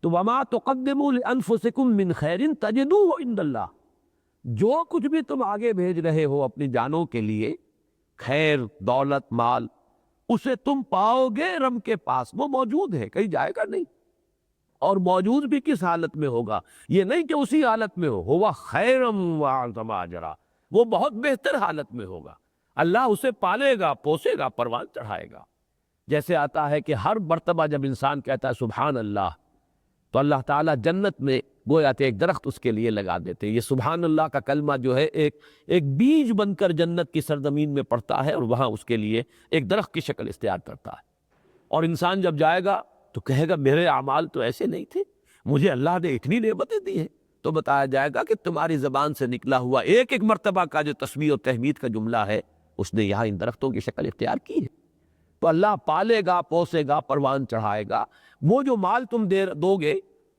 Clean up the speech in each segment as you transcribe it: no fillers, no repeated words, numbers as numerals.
تو وما تقدموا لانفسکم من خیر تجدوہ عند اللہ، جو کچھ بھی تم آگے بھیج رہے ہو اپنی جانوں کے لیے، خیر، دولت، مال، اسے تم پاؤ گے رب کے پاس، وہ موجود ہے، کہیں جائے گا نہیں۔ اور موجود بھی کس حالت میں ہوگا؟ یہ نہیں کہ اسی حالت میں ہوا خیرم واعظم اجرا، وہ بہت بہتر حالت میں ہوگا۔ اللہ اسے پالے گا، پوسے گا، پروان چڑھائے گا۔ جیسے آتا ہے کہ ہر مرتبہ جب انسان کہتا ہے سبحان اللہ، تو اللہ تعالیٰ جنت میں گویا کہ ایک درخت اس کے لیے لگا دیتے ہیں۔ یہ سبحان اللہ کا کلمہ جو ہے ایک بیج بن کر جنت کی سرزمین میں پڑتا ہے، اور وہاں اس کے لیے ایک درخت کی شکل اختیار کرتا ہے۔ اور انسان جب جائے گا تو کہے گا میرے اعمال تو ایسے نہیں تھے، مجھے اللہ نے اتنی نعمتیں دی ہیں۔ تو بتایا جائے گا کہ تمہاری زبان سے نکلا ہوا ایک ایک مرتبہ کا جو تسبیح و تحمید کا جملہ ہے، اس نے یہاں ان درختوں کی شکل اختیار کی ہے۔ تو اللہ پالے گا، پوسے گا، پروان چڑھائے گا۔ وہ جو مال تم دو گے،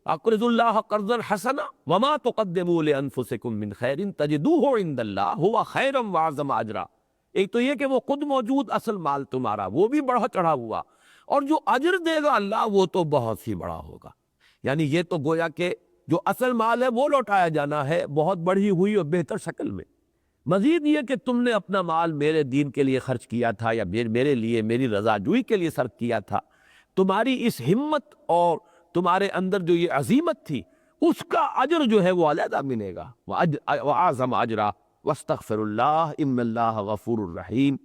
اقرضوا اللہ قرضا حسنا وما تقدموا لانفسکم من خیر تجدوہ عند اللہ هو خیرا واعظم اجرا۔ ایک تو یہ کہ وہ خود موجود اصل مال تمہارا وہ بھی بڑھا چڑھا ہوا، اور جو اجر دے گا اللہ وہ تو بہت ہی بڑا ہوگا۔ یعنی یہ تو گویا کہ جو اصل مال ہے وہ لوٹایا جانا ہے بہت بڑھی ہوئی اور بہتر شکل میں۔ مزید یہ کہ تم نے اپنا مال میرے دین کے لیے خرچ کیا تھا، یا میرے لیے، میری رضا جوئی کے لیے صرف کیا تھا، تمہاری اس ہمت اور تمہارے اندر جو یہ عزیمت تھی، اس کا اجر جو ہے وہ علیحدہ ملے گا۔ وَأَعْظَمَ أَجْرًا وَاسْتَغْفِرُ اللَّهَ إِنَّ اللَّهَ غَفُورٌ رَحِيمٌ۔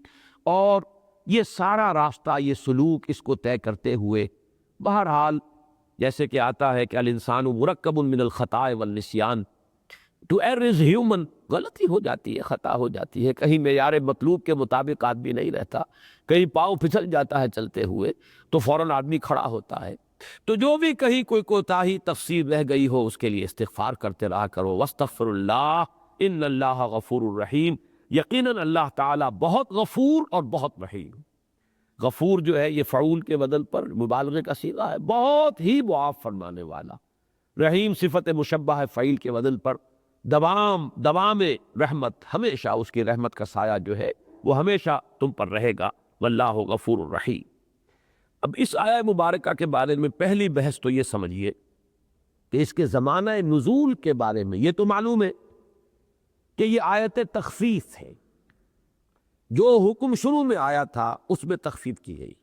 اور یہ سارا راستہ، یہ سلوک، اس کو طے کرتے ہوئے بہرحال جیسے کہ آتا ہے کہ الانسان مرکب من الخطاء والنسیان، ٹو ایرر از ہیومن، غلطی ہو جاتی ہے، خطا ہو جاتی ہے، کہیں معیار مطلوب کے مطابق آدمی نہیں رہتا، کہیں پاؤں پھسل جاتا ہے چلتے ہوئے تو فوراً آدمی کھڑا ہوتا ہے۔ تو جو بھی کہیں کوئی کوتاہی تفسیر رہ گئی ہو اس کے لیے استغفار کرتے رہا کرو۔ واستغفر اللہ ان اللہ غفور الرحیم، یقیناً اللہ تعالیٰ بہت غفور اور بہت رحیم۔ غفور جو ہے یہ فعول کے بدل پر مبالغے کا صیغہ ہے، بہت ہی معاف فرمانے والا۔ رحیم صفت مشبہ ہے فعیل کے بدل پر، دوام رحمت، ہمیشہ اس کی رحمت کا سایہ جو ہے وہ ہمیشہ تم پر رہے گا۔ واللہ غفور الرحیم۔ اب اس آیہ مبارکہ کے بارے میں پہلی بحث تو یہ سمجھیے کہ اس کے زمانہ نزول کے بارے میں یہ تو معلوم ہے کہ یہ آیت تخفیف ہے، جو حکم شروع میں آیا تھا اس میں تخفیف کی گئی۔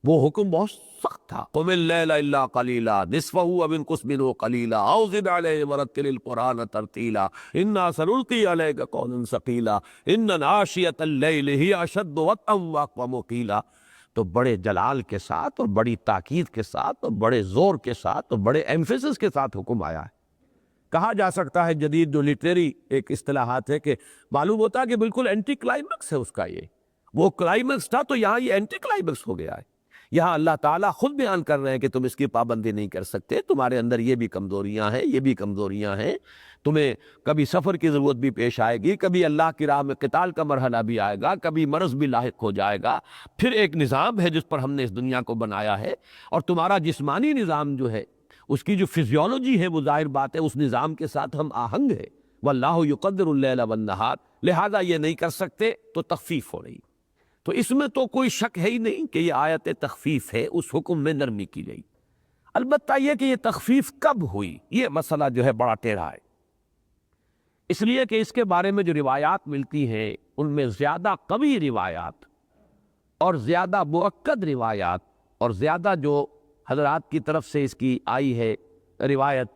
وہ حکم بہت سخت تھا، قم اللیل الا قلیلا نصفہ او انقص منہ قلیلا او زد علیہ ورتل القرآن ترتیلا انا سنلقی علیک قولا ثقیلا ان ناشئۃ اللیل ہی اشد وطئا واقوم قیلا۔ تو بڑے جلال کے ساتھ اور بڑی تاکید کے ساتھ اور بڑے زور کے ساتھ اور بڑے ایمفیسس کے ساتھ حکم آیا ہے۔ کہا جا سکتا ہے جدید جو لٹریری ایک اصطلاحات ہے کہ معلوم ہوتا ہے کہ بالکل اینٹی کلائمیکس ہے اس کا، یہ وہ کلائمیکس تھا تو یہاں یہ اینٹی کلائمیکس ہو گیا ہے۔ یہاں اللہ تعالیٰ خود بیان کر رہے ہیں کہ تم اس کی پابندی نہیں کر سکتے، تمہارے اندر یہ بھی کمزوریاں ہیں، یہ بھی کمزوریاں ہیں، تمہیں کبھی سفر کی ضرورت بھی پیش آئے گی، کبھی اللہ کی راہ میں قتال کا مرحلہ بھی آئے گا، کبھی مرض بھی لاحق ہو جائے گا۔ پھر ایک نظام ہے جس پر ہم نے اس دنیا کو بنایا ہے، اور تمہارا جسمانی نظام جو ہے اس کی جو فزیولوجی ہے وہ ظاہر بات ہے اس نظام کے ساتھ ہم آہنگ ہے۔ واللہ یقدر اللیل والنہار، لہذا یہ نہیں کر سکتے تو تخفیف ہو رہی۔ تو اس میں تو کوئی شک ہے ہی نہیں کہ یہ آیت تخفیف ہے، اس حکم میں نرمی کی گئی۔ البتہ یہ کہ یہ تخفیف کب ہوئی، یہ مسئلہ جو ہے بڑا ٹیڑھا ہے، اس لیے کہ اس کے بارے میں جو روایات ملتی ہیں ان میں زیادہ قوی روایات اور زیادہ مؤکد روایات اور زیادہ جو حضرات کی طرف سے اس کی آئی ہے روایت،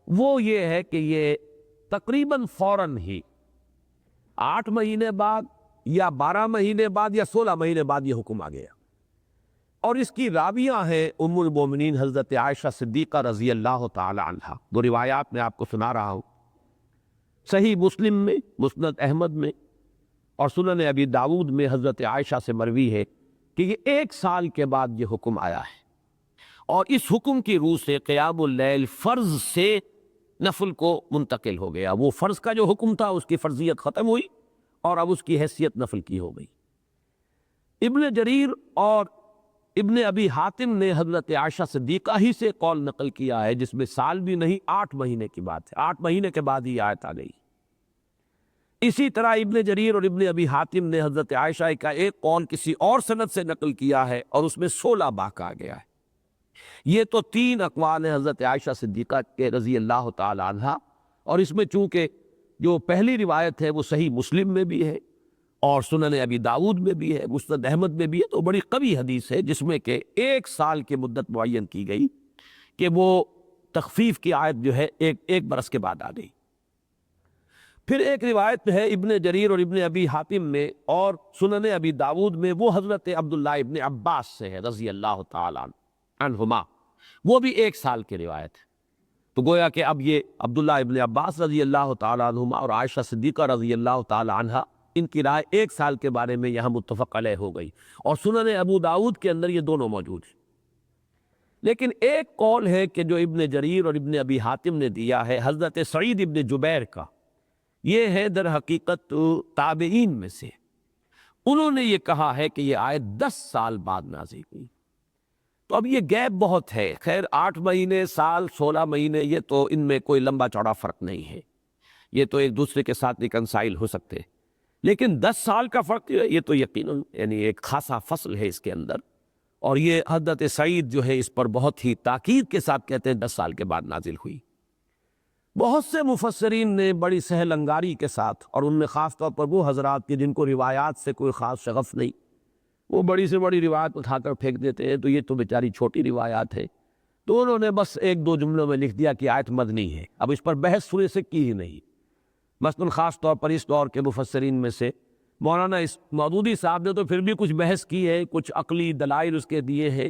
وہ یہ ہے کہ یہ تقریباً فوراً ہی 8 مہینے بعد یا 12 مہینے بعد یا 16 مہینے بعد یہ حکم آ گیا۔ اور اس کی راویہ ہیں ام المومنین حضرت عائشہ صدیقہ رضی اللہ تعالی عنہا۔ وہ روایات میں آپ کو سنا رہا ہوں، صحیح مسلم میں، مسند احمد میں اور سنن ابی داود میں حضرت عائشہ سے مروی ہے کہ یہ 1 سال کے بعد یہ حکم آیا ہے، اور اس حکم کی روح سے قیام اللیل فرض سے نفل کو منتقل ہو گیا۔ وہ فرض کا جو حکم تھا اس کی فرضیت ختم ہوئی اور اب اس کی حیثیت نفل کی ہو گئی۔ ابن جریر اور ابن ابی حاتم نے حضرت عائشہ صدیقہ ہی سے قول نقل کیا ہے، جس میں سال بھی نہیں 8 مہینے کی بات ہے، 8 مہینے کے بعد ہی آیت آ گئی۔ اسی طرح ابن جریر اور ابن ابی حاتم نے حضرت عائشہ کا ایک قول کسی اور سند سے نقل کیا ہے اور اس میں 16 باق آ گیا ہے۔ یہ تو تین اقوال ہیں حضرت عائشہ صدیقہ کے رضی اللہ تعالی عنہ، اور اس میں چونکہ جو پہلی روایت ہے وہ صحیح مسلم میں بھی ہے اور سنن ابی داؤد میں بھی ہے، مسند احمد میں بھی ہے، تو بڑی قوی حدیث ہے جس میں کہ 1 سال کی مدت معین کی گئی کہ وہ تخفیف کی آیت جو ہے ایک برس کے بعد آ گئی۔ پھر ایک روایت ہے ابن جریر اور ابن ابی حاتم میں اور سنن ابی داؤد میں، وہ حضرت عبداللہ ابن عباس سے ہے رضی اللہ تعالیٰ عنہما، وہ بھی 1 سال کی روایت ہے۔ تو گویا کہ اب یہ عبداللہ ابن عباس رضی اللہ تعالیٰ عنہما اور عائشہ صدیقہ رضی اللہ تعالیٰ عنہا، ان کی رائے 1 سال کے بارے میں یہاں متفق علیہ ہو گئی، اور سنن ابو داؤد کے اندر یہ دونوں موجود ہیں۔ لیکن ایک قول ہے کہ جو ابن جریر اور ابن ابی حاتم نے دیا ہے حضرت سعید ابن جبیر کا، یہ ہے در حقیقت تابعین میں سے، انہوں نے یہ کہا ہے کہ یہ آیت 10 سال بعد نازل ہوئی۔ تو اب یہ گیپ بہت ہے، خیر 8 مہینے، سال، 16 مہینے، یہ تو ان میں کوئی لمبا چوڑا فرق نہیں ہے، یہ تو ایک دوسرے کے ساتھ ریکنسائل ہو سکتے، لیکن 10 سال کا فرق جو ہے یہ تو یقیناً یعنی ایک خاصا فصل ہے اس کے اندر، اور یہ حضرت سعید جو ہے اس پر بہت ہی تاکید کے ساتھ کہتے ہیں 10 سال کے بعد نازل ہوئی۔ بہت سے مفسرین نے بڑی سہل انگاری کے ساتھ، اور ان میں خاص طور پر وہ حضرات کے جن کو روایات سے کوئی خاص شغف نہیں، وہ بڑی سے بڑی روایت اٹھا کر پھینک دیتے ہیں، تو یہ تو بیچاری چھوٹی روایات ہے، تو انہوں نے بس 1-2 جملوں میں لکھ دیا کہ آیت مدنی ہے، اب اس پر بحث سورے سے کی ہی نہیں۔ مثلاً خاص طور پر اس دور کے مفسرین میں سے مولانا مودودی صاحب نے تو پھر بھی کچھ بحث کی ہے، کچھ عقلی دلائل اس کے دیے ہیں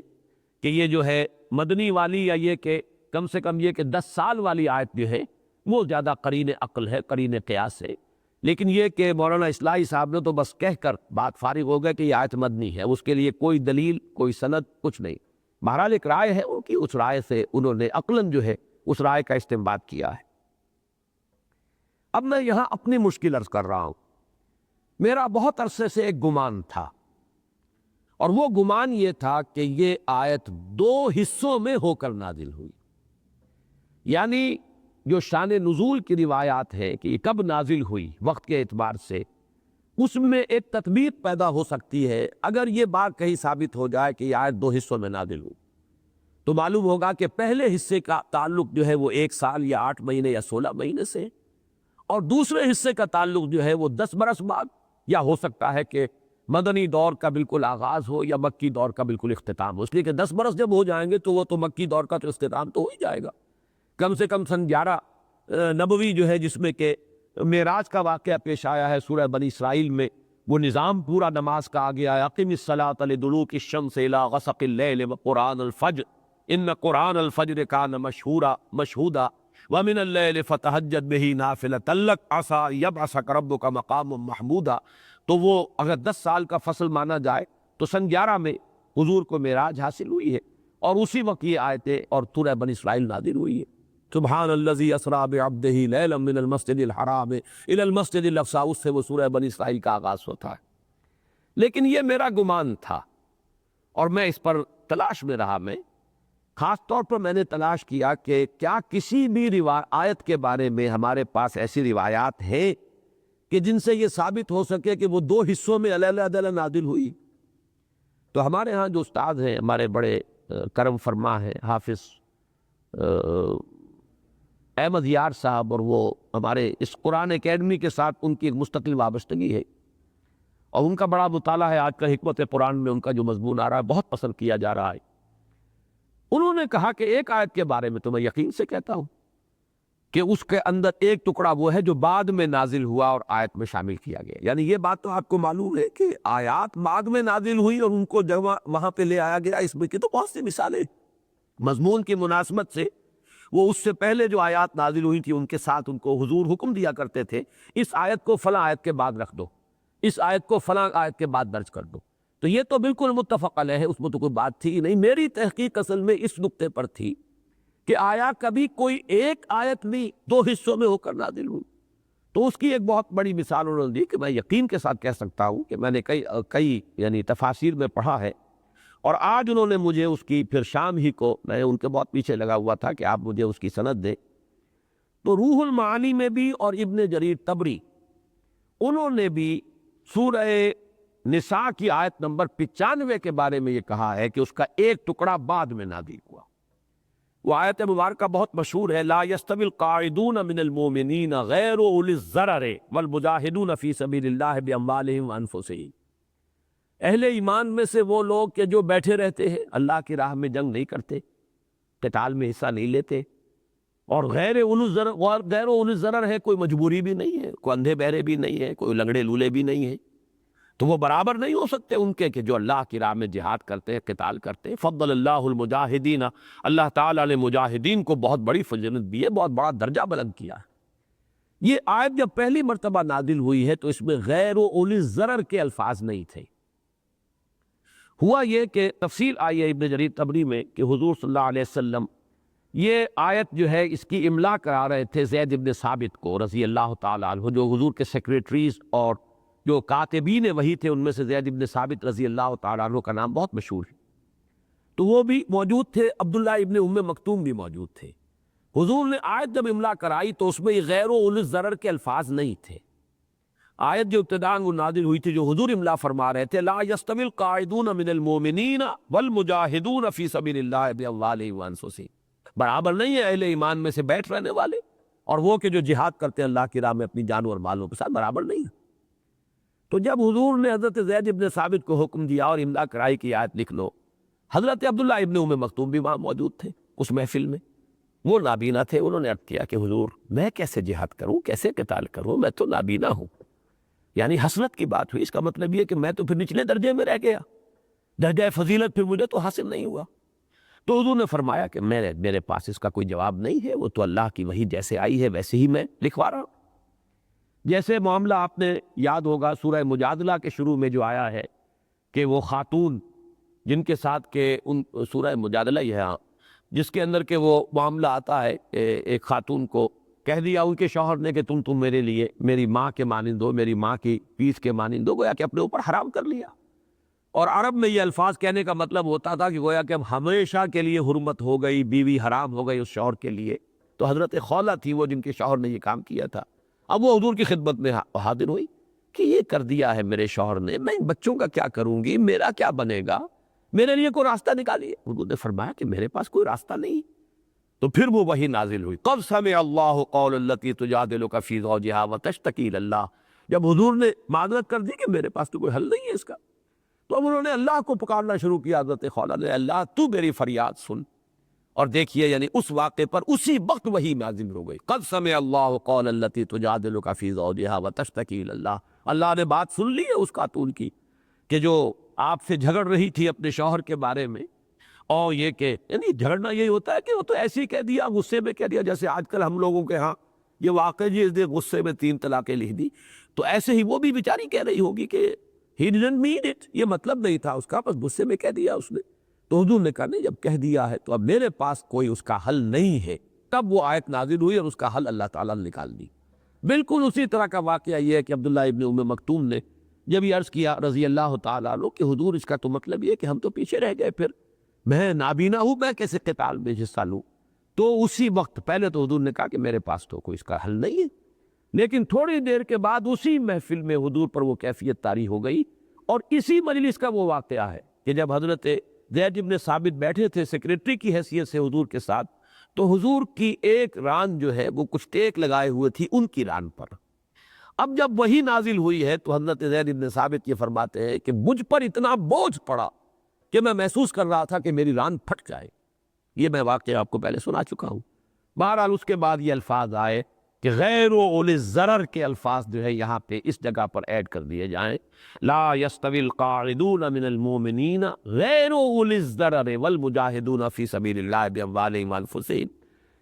کہ یہ جو ہے مدنی والی، یا یہ کہ کم سے کم یہ کہ 10 سال والی آیت جو ہے وہ زیادہ قرین عقل ہے، قرین قیاس ہے، لیکن یہ کہ مولانا اصلاحی صاحب نے تو بس کہہ کر بات فارغ ہو گئے کہ یہ آیت مدنی ہے، اس کے لیے کوئی دلیل، کوئی سند، کچھ نہیں۔ بہرحال ایک رائے ہے ان کی، اس رائے سے انہوں نے عقلاً جو ہے اس رائے کا استنباط کیا ہے۔ اب میں یہاں اپنی مشکل عرض کر رہا ہوں، میرا بہت عرصے سے ایک گمان تھا، اور وہ گمان یہ تھا کہ یہ آیت 2 حصوں میں ہو کر نازل ہوئی، یعنی جو شان نزول کی روایات ہے کہ یہ کب نازل ہوئی وقت کے اعتبار سے، اس میں ایک تطبیق پیدا ہو سکتی ہے اگر یہ بات کہیں ثابت ہو جائے کہ یہ آیت 2 حصوں میں نازل ہوئی، تو معلوم ہوگا کہ پہلے حصے کا تعلق جو ہے وہ 1 سال یا 8 مہینے یا 16 مہینے سے، اور دوسرے حصے کا تعلق جو ہے وہ 10 برس بعد، یا ہو سکتا ہے کہ مدنی دور کا بالکل آغاز ہو یا مکی دور کا بالکل اختتام ہو، اس لیے کہ 10 برس جب ہو جائیں گے تو وہ تو مکی دور کا تو اختتام تو ہو ہی جائے گا، کم سے کم سن 11 نبوی جو ہے جس میں کہ معراج کا واقعہ پیش آیا ہے سورہ بنی اسرائیل میں، وہ نظام پورا نماز کا آ گیا ہے، اقم الصلاۃ لدلوک الشمس الی غسق اللیل وقرآن الفجر ان قرآن الفجر کان مشہودا ومن اللیل فتہجد بہ نافلۃ لک عسیٰ یبعثک ربک مقاما محمودا۔ تو وہ اگر 10 سال کا فصل مانا جائے تو سن 11 میں حضور کو معراج حاصل ہوئی ہے، اور اسی وقت یہ آیتیں اور سورہ بنی اسرائیل نازل ہوئی ہے۔ سبحان الذی اسریٰ بعبدہ لیلا من المسجد الحرام الی المسجد الاقصی، اس سے وہ سورہ بنی اسرائیل کا آغاز ہوتا ہے۔ لیکن یہ میرا گمان تھا، اور میں اس پر تلاش میں رہا، میں خاص طور پر میں نے تلاش کیا کہ کیا کسی بھی آیت کے بارے میں ہمارے پاس ایسی روایات ہیں کہ جن سے یہ ثابت ہو سکے کہ وہ 2 حصوں میں علیحدہ نازل ہوئی۔ تو ہمارے ہاں جو استاد ہیں، ہمارے بڑے کرم فرما ہیں حافظ احمد یار صاحب، اور وہ ہمارے اس قرآن اکیڈمی کے ساتھ ان کی ایک مستقل وابستگی ہے، اور ان کا بڑا مطالعہ ہے، آج کل حکمت قرآن میں ان کا جو مضمون آ رہا ہے بہت پسند کیا جا رہا ہے۔ انہوں نے کہا کہ ایک آیت کے بارے میں تو میں یقین سے کہتا ہوں کہ اس کے اندر ایک ٹکڑا وہ ہے جو بعد میں نازل ہوا اور آیت میں شامل کیا گیا، یعنی یہ بات تو آپ کو معلوم ہے کہ آیات بعد میں نازل ہوئی اور ان کو جب وہاں پہ لے آیا گیا، اس میں کی تو بہت سی مثالیں مضمون کی مناسبت سے، وہ اس سے پہلے جو آیات نازل ہوئی تھی ان کے ساتھ ان کو حضور حکم دیا کرتے تھے اس آیت کو فلاں آیت کے بعد رکھ دو، اس آیت کو فلاں آیت کے بعد درج کر دو، تو یہ تو بالکل متفق علیہ ہے، اس میں تو کوئی بات تھی ہی نہیں۔ میری تحقیق اصل میں اس نقطے پر تھی کہ آیا کبھی کوئی ایک آیت بھی 2 حصوں میں ہو کر نازل ہوئی، تو اس کی ایک بہت بڑی مثال انہوں نے دی کہ میں یقین کے ساتھ کہہ سکتا ہوں کہ میں نے کئی یعنی تفاسیر میں پڑھا ہے، اور آج انہوں نے مجھے اس کی پھر شام ہی کو، میں ان کے بہت پیچھے لگا ہوا تھا کہ آپ مجھے اس کی سند دیں، تو روح المعانی میں بھی اور ابن جریر طبری انہوں نے بھی سورہ نساء کی آیت نمبر 95 کے بارے میں یہ کہا ہے کہ اس کا ایک ٹکڑا بعد میں نازل ہوا. وہ آیت مبارکہ بہت مشہور ہے، لا یستوی القاعدون من المؤمنین غیر اولی الضرر والمجاہدون فی سبیل اللہ باموالہم وانفسہم. اہل ایمان میں سے وہ لوگ کہ جو بیٹھے رہتے ہیں، اللہ کی راہ میں جنگ نہیں کرتے، قتال میں حصہ نہیں لیتے، اور غیر اولی الضرر ہے، کوئی مجبوری بھی نہیں ہے، کوئی اندھے بہرے بھی نہیں ہے، کوئی لنگڑے لولے بھی نہیں ہیں، تو وہ برابر نہیں ہو سکتے ان کے کہ جو اللہ کی راہ میں جہاد کرتے ہیں، قتال کرتے ہیں. فضل اللہ المجاہدین، اللہ تعالیٰ نے مجاہدین کو بہت بڑی فضیلت دی ہے، بہت بڑا درجہ بلند کیا ہے. یہ آیت جب پہلی مرتبہ نازل ہوئی ہے تو اس میں غیر و اولی الضرر کے الفاظ نہیں تھے. ہوا یہ کہ تفصیل آئی ہے ابن جریر طبری میں کہ حضور صلی اللہ علیہ وسلم یہ آیت جو ہے اس کی املا کرا رہے تھے زید ابن ثابت کو رضی اللہ تعالیٰ عنہ، جو حضور کے سیکریٹریز اور جو کاتبین وہی تھے ان میں سے زید ابن ثابت رضی اللہ تعالیٰ عنہ کا نام بہت مشہور ہے. تو وہ بھی موجود تھے، عبداللہ ابن ام مکتوم بھی موجود تھے. حضور نے آیت جب املا کرائی تو اس میں یہ غیر و اولی الضرر کے الفاظ نہیں تھے. آیت جو ابتداء وہ نازل ہوئی تھی، جو حضور املا فرما رہے تھے، لا یستوی القاعدون من المؤمنین والمجاہدون فی سبیل اللہ باموالہم وانفسہم. برابر نہیں ہے اہل ایمان میں سے بیٹھ رہنے والے اور وہ کہ جو جہاد کرتے ہیں اللہ کی راہ میں اپنی جانوں اور مالوں کے ساتھ، برابر نہیں ہے. تو جب حضور نے حضرت زید ابن ثابت کو حکم دیا اور املا کرائی کی آیت لکھ لو، حضرت عبداللہ ابن ام مکتوم بھی وہاں موجود تھے اس محفل میں. وہ نابینا تھے، انہوں نے عرض کیا کہ حضور میں کیسے جہاد کروں، کیسے قتال کروں، میں تو نابینا ہوں. یعنی حسرت کی بات ہوئی. اس کا مطلب یہ کہ میں تو پھر نچلے درجے میں رہ گیا، درجہ فضیلت پھر مجھے تو حاصل نہیں ہوا. تو حضور نے فرمایا کہ میرے پاس اس کا کوئی جواب نہیں ہے، وہ تو اللہ کی وحی جیسے آئی ہے ویسے ہی میں لکھوا رہا ہوں. جیسے معاملہ آپ نے یاد ہوگا سورہ مجادلہ کے شروع میں جو آیا ہے کہ وہ خاتون جن کے ساتھ کہ ان سورہ مجادلہ یہ ہے جس کے اندر کہ وہ معاملہ آتا ہے کہ ایک خاتون کو کہہ دیا ان کے شوہر نے کہ تم میرے لیے میری ماں کے مانند ہو، میری ماں کی پیس کے مانند ہو، گویا کہ اپنے اوپر حرام کر لیا. اور عرب میں یہ الفاظ کہنے کا مطلب ہوتا تھا کہ گویا کہ اب ہمیشہ کے لیے حرمت ہو گئی، بیوی حرام ہو گئی اس شوہر کے لیے. تو حضرت خولہ تھی وہ جن کے شوہر نے یہ کام کیا تھا. اب وہ حضور کی خدمت میں حاضر ہوئی کہ یہ کر دیا ہے میرے شوہر نے، میں ان بچوں کا کیا کروں گی، میرا کیا بنے گا، میرے لیے کوئی راستہ نکالیے. حضور نے فرمایا کہ میرے پاس کوئی راستہ نہیں. تو پھر وہ وحی نازل ہوئی، قد سمع اللہ قول التی تجادلک فی زوجہا وتشتکی الی اللہ. جب حضور نے معذرت کر دی کہ میرے پاس تو کوئی حل نہیں ہے اس کا، تو اب انہوں نے اللہ کو پکارنا شروع کیا. حضرت خولہ نے، اللہ تو میری فریاد سن. اور دیکھیے یعنی اس واقعے پر اسی وقت وحی نازل ہو گئی. قد سمع اللہ قول التی تجادلک فی زوجہا وتشتکی الی اللہ. اللہ نے بات سن لی ہے اس خاتون کی کہ جو آپ سے جھگڑ رہی تھی اپنے شوہر کے بارے میں. اور یہ کہ یعنی جھگڑنا یہی ہوتا ہے کہ وہ تو ایسے ہی کہہ دیا، غصے میں کہہ دیا، جیسے آج کل ہم لوگوں کے ہاں یہ واقعہ جی اس نے غصے میں 3 طلاقیں لکھ دی. تو ایسے ہی وہ بھی بیچاری کہہ رہی ہوگی کہ he didn't mean it، یہ مطلب نہیں تھا اس کا، بس غصے میں کہہ دیا اس نے. تو حضور نے کہا نہیں، جب کہہ دیا ہے تو اب میرے پاس کوئی اس کا حل نہیں ہے. تب وہ آیت نازل ہوئی اور اس کا حل اللہ تعالیٰ نے نکال دی. بالکل اسی طرح کا واقعہ یہ ہے کہ عبداللہ ابن ام مکتوم نے جب یہ عرض کیا رضی اللہ تعالیٰ عنہ کہ حضور اس کا تو مطلب یہ کہ ہم تو پیچھے رہ گئے، پھر میں نابینا ہوں، میں کیسے قتال میں حصہ لوں. تو اسی وقت پہلے تو حضور نے کہا کہ میرے پاس تو کوئی اس کا حل نہیں ہے. لیکن تھوڑی دیر کے بعد اسی محفل میں حضور پر وہ کیفیت طاری ہو گئی. اور اسی مجلس کا وہ واقعہ ہے کہ جب حضرت زید ابن ثابت بیٹھے تھے سیکریٹری کی حیثیت سے حضور کے ساتھ، تو حضور کی ایک ران جو ہے وہ کچھ ٹیک لگائے ہوئے تھی ان کی ران پر. اب جب وہی نازل ہوئی ہے تو حضرت زید ابن ثابت یہ فرماتے ہیں کہ مجھ پر اتنا بوجھ پڑا کہ میں محسوس کر رہا تھا کہ میری ران پھٹ جائے. یہ میں واقعہ آپ کو پہلے سنا چکا ہوں. بہرحال اس کے بعد یہ الفاظ آئے کہ غیر و اولی الضرر کے الفاظ جو ہے یہاں پہ اس جگہ پر ایڈ کر دیے جائیں. لا یستوی القاعدون من المؤمنین غیر اولی الضرر والمجاہدون فی سبیل اللہ باموالہم وانفسہم،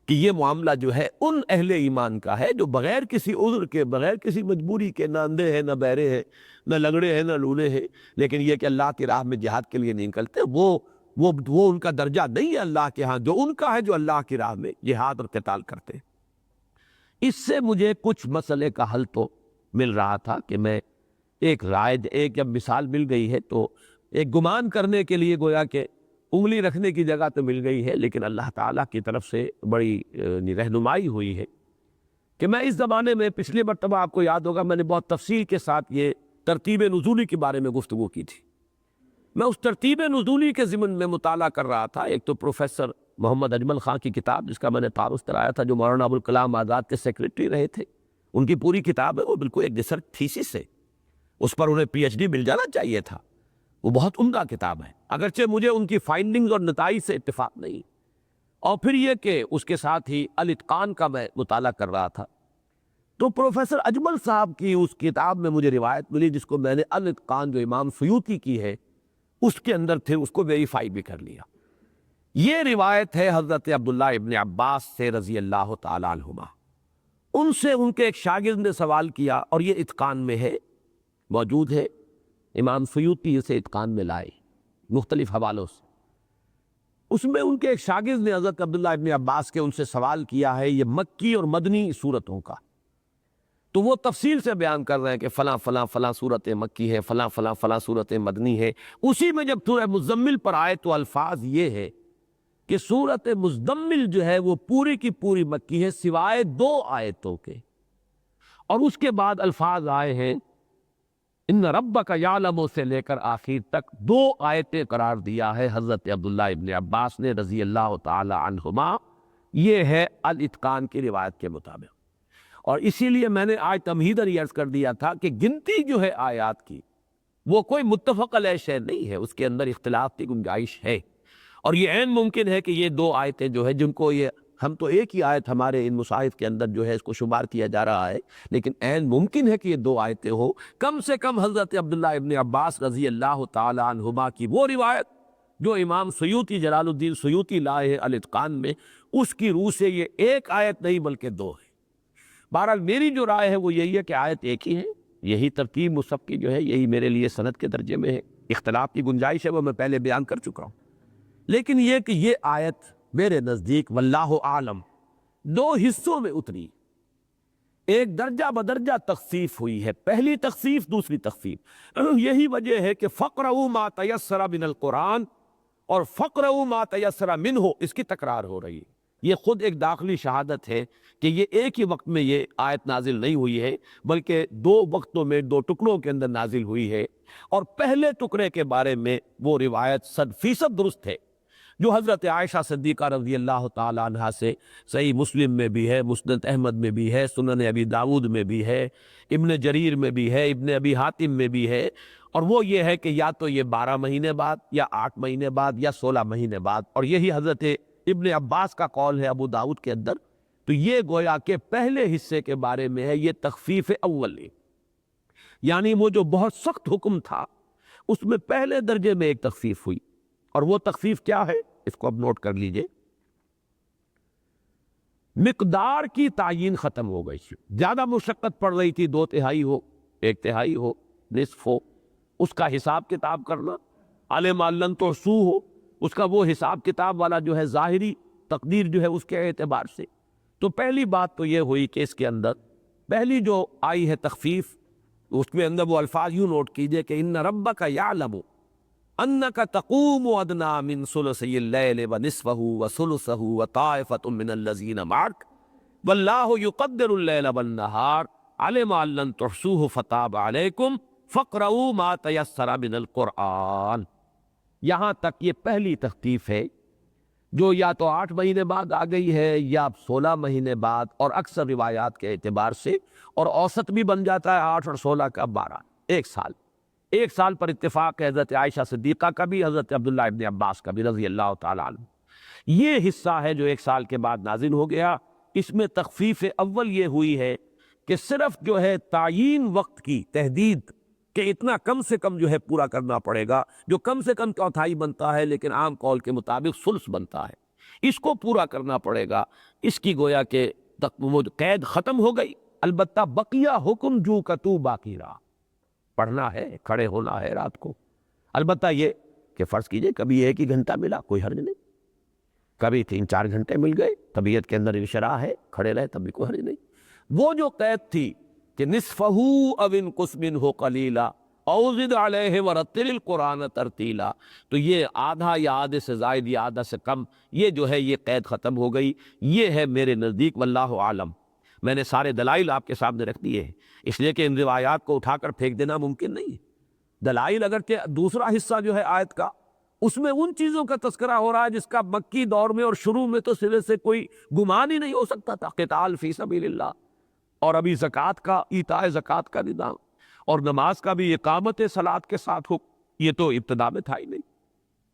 کہ یہ معاملہ جو ہے ان اہل ایمان کا ہے جو بغیر کسی عذر کے، بغیر کسی مجبوری کے، نہ اندھے ہیں، نہ بہرے ہیں، نہ لنگڑے ہیں، نہ لولے ہیں، لیکن یہ کہ اللہ کی راہ میں جہاد کے لیے نہیں نکلتے، وہ ان کا درجہ نہیں ہے اللہ کے ہاں جو ان کا ہے جو اللہ کی راہ میں جہاد اور قتال کرتے ہیں. اس سے مجھے کچھ مسئلے کا حل تو مل رہا تھا کہ میں ایک جب مثال مل گئی ہے تو ایک گمان کرنے کے لیے گویا کہ انگلی رکھنے کی جگہ تو مل گئی ہے، لیکن اللہ تعالیٰ کی طرف سے بڑی رہنمائی ہوئی ہے کہ میں اس زمانے میں پچھلے مرتبہ آپ کو یاد ہوگا میں نے بہت تفصیل کے ساتھ یہ ترتیب نزولی کے بارے میں گفتگو کی تھی. میں اس ترتیب نزولی کے ضمن میں مطالعہ کر رہا تھا. ایک تو پروفیسر محمد اجمل خان کی کتاب جس کا میں نے تعارف کرایا تھا، جو مولانا ابوالکلام آزاد کے سیکریٹری رہے تھے، ان کی پوری کتاب ہے، وہ بالکل ایک ریسرچ تھیسس ہے، اس پر انہیں PhD مل جانا چاہیے تھا. وہ بہت عمدہ کتاب ہے، اگرچہ مجھے ان کی فائنڈنگز اور نتائج سے اتفاق نہیں. اور پھر یہ کہ اس کے ساتھ ہی الاتقان کا میں مطالعہ کر رہا تھا، تو پروفیسر اجمل صاحب کی اس کتاب میں مجھے روایت ملی جس کو میں نے الاتقان جو امام سیوطی کی ہے اس کے اندر تھے، اس کو ویریفائی بھی کر لیا. یہ روایت ہے حضرت عبداللہ ابن عباس سے رضی اللہ تعالیٰ عنہما. ان سے ان کے ایک شاگرد نے سوال کیا، اور یہ اتقان میں ہے، موجود ہے، امام سیوطی اسے اتقان میں لائے مختلف حوالوں سے. اس میں ان کے ایک شاگرد نے حضرت عبداللہ ابن عباس کے ان سے سوال کیا ہے یہ مکی اور مدنی صورتوں کا. تو وہ تفصیل سے بیان کر رہے ہیں کہ فلاں فلاں فلاں صورت مکی ہے، فلاں فلاں فلاں صورت مدنی ہے. اسی میں جب سورہ مزمل پر آئے تو الفاظ یہ ہے کہ صورت مزمل جو ہے وہ پوری کی پوری مکی ہے سوائے 2 آیتوں کے. اور اس کے بعد الفاظ آئے ہیں ان ربک یعلم سے لے کر آخر تک 2 آیتیں قرار دیا ہے حضرت عبداللہ ابن عباس نے رضی اللہ تعالی عنہما. یہ ہے الاتقان کی روایت کے مطابق. اور اسی لیے میں نے آج تمہیداً یہ عرض کر دیا تھا کہ گنتی جو ہے آیات کی وہ کوئی متفق علیہ شے نہیں ہے، اس کے اندر اختلاف کی گنجائش ہے. اور یہ عین ممکن ہے کہ یہ 2 آیتیں جو ہے جن کو یہ ہم تو ایک ہی آیت ہمارے ان مصاحف کے اندر جو ہے اس کو شمار کیا جا رہا ہے، لیکن عین ممکن ہے کہ یہ 2 آیتیں ہو. کم سے کم حضرت عبداللہ ابن عباس رضی اللہ تعالی عنہما کی وہ روایت جو امام سیوطی جلال الدین سیوطی لائے ہیں الاتقان میں، اس کی روح سے یہ ایک آیت نہیں بلکہ 2 ہے. بہرحال میری جو رائے ہے وہ یہی ہے کہ آیت ایک ہی ہے، یہی ترتیب مصحف کی جو ہے یہی میرے لیے سند کے درجے میں ہے. اختلاف کی گنجائش ہے وہ میں پہلے بیان کر چکا ہوں، لیکن یہ کہ یہ آیت میرے نزدیک واللہ عالم 2 حصوں میں اتری. ایک درجہ بدرجہ تخفیف ہوئی ہے، پہلی تخفیف دوسری تخفیف. یہی وجہ ہے کہ فقرؤوا ما تیسر من القرآن اور فقرؤوا ما تیسر منہ اس کی تکرار ہو رہی ہے. یہ خود ایک داخلی شہادت ہے کہ یہ ایک ہی وقت میں یہ آیت نازل نہیں ہوئی ہے بلکہ 2 وقتوں میں 2 ٹکڑوں کے اندر نازل ہوئی ہے. اور پہلے ٹکڑے کے بارے میں وہ روایت 100% درست ہے جو حضرت عائشہ صدیقہ رضی اللہ تعالی عنہا سے صحیح مسلم میں بھی ہے، مسند احمد میں بھی ہے، سنن ابی داود میں بھی ہے، ابن جریر میں بھی ہے، ابن ابی حاتم میں بھی ہے. اور وہ یہ ہے کہ یا تو یہ 12 مہینے بعد یا 8 مہینے بعد یا 16 مہینے بعد. اور یہی حضرت ابن عباس کا قول ہے ابو داؤد کے اندر. تو یہ گویا کہ پہلے حصے کے بارے میں ہے، یہ تخفیف اول ہے، یعنی وہ جو بہت سخت حکم تھا اس میں پہلے درجے میں ایک تخفیف ہوئی. اور وہ تخفیف کیا ہے اس کو اب نوٹ کر لیجئے. مقدار کی تعیین ختم ہو گئی، زیادہ مشقت پڑ رہی تھی 2/3 ہو، 1/3 ہو، نصف ہو، اس کا حساب کتاب کرنا، علم لن تحصوہ ہو، اس کا وہ حساب کتاب والا جو ہے ظاہری تقدیر جو ہے اس کے اعتبار سے. تو پہلی بات تو یہ ہوئی کہ اس کے اندر پہلی جو آئی ہے تخفیف، اس کے اندر وہ الفاظ یوں نوٹ کیجئے کہ ان ربک یعلم انک تقوم ادنی من ثلثی اللیل ونصفہ وثلثہ وطائفۃ من الذین معک واللہ یقدر اللیل والنہار علم ان لن تحصوہ فتاب علیکم فاقرؤوا ما تیسر من القرآن. یہاں تک یہ پہلی تخفیف ہے جو یا تو 8 مہینے بعد آ گئی ہے یا 16 مہینے بعد، اور اکثر روایات کے اعتبار سے، اور اوسط بھی بن جاتا ہے 8 اور 16 کا 12، 1 سال. 1 سال پر اتفاق ہے حضرت عائشہ صدیقہ کا بھی، حضرت عبداللہ ابن عباس کا بھی رضی اللہ تعالیٰ عنہ. یہ حصہ ہے جو 1 سال کے بعد نازل ہو گیا. اس میں تخفیف اول یہ ہوئی ہے کہ صرف جو ہے تعیین وقت کی تحدید کہ اتنا کم سے کم جو ہے پورا کرنا پڑے گا، جو کم سے کم 1/4 بنتا ہے لیکن عام قول کے مطابق ثلث بنتا ہے، اس کو پورا کرنا پڑے گا. اس کی گویا کہ وہ قید ختم ہو گئی. البتہ بقیہ حکم جو کتو باقی رہا، پڑھنا ہے، کھڑے ہونا ہے رات کو. البتہ یہ کہ فرض کیجئے کبھی 1 ہی گھنٹہ ملا کوئی حرج نہیں، کبھی 3-4 گھنٹے مل گئے، طبیعت کے اندر انشراح ہے، کھڑے رہے تب بھی کوئی حرج نہیں. وہ جو قید تھی کہ نصفہ او انقص منہ قلیلا او زد علیہ ورتل القرآن ترتیلا، تو یہ آدھا یا آدھے سے زائد یا آدھا سے کم، یہ جو ہے یہ قید ختم ہو گئی. یہ ہے میرے نزدیک واللہ عالم. میں نے سارے دلائل آپ کے سامنے رکھ دیے ہیں، اس لیے کہ ان روایات کو اٹھا کر پھینک دینا ممکن نہیں ہے۔ دلائل اگرچہ دوسرا حصہ جو ہے آیت کا، اس میں ان چیزوں کا تذکرہ ہو رہا ہے جس کا مکی دور میں اور شروع میں تو سرے سے کوئی گمان ہی نہیں ہو سکتا تھا، قتال فی سبیل اللہ، اور ابھی زکوٰۃ کا، ایتاء زکوٰۃ کا نظام، اور نماز کا بھی اقامت صلاۃ کے ساتھ ہو، یہ تو ابتدا میں تھا ہی نہیں۔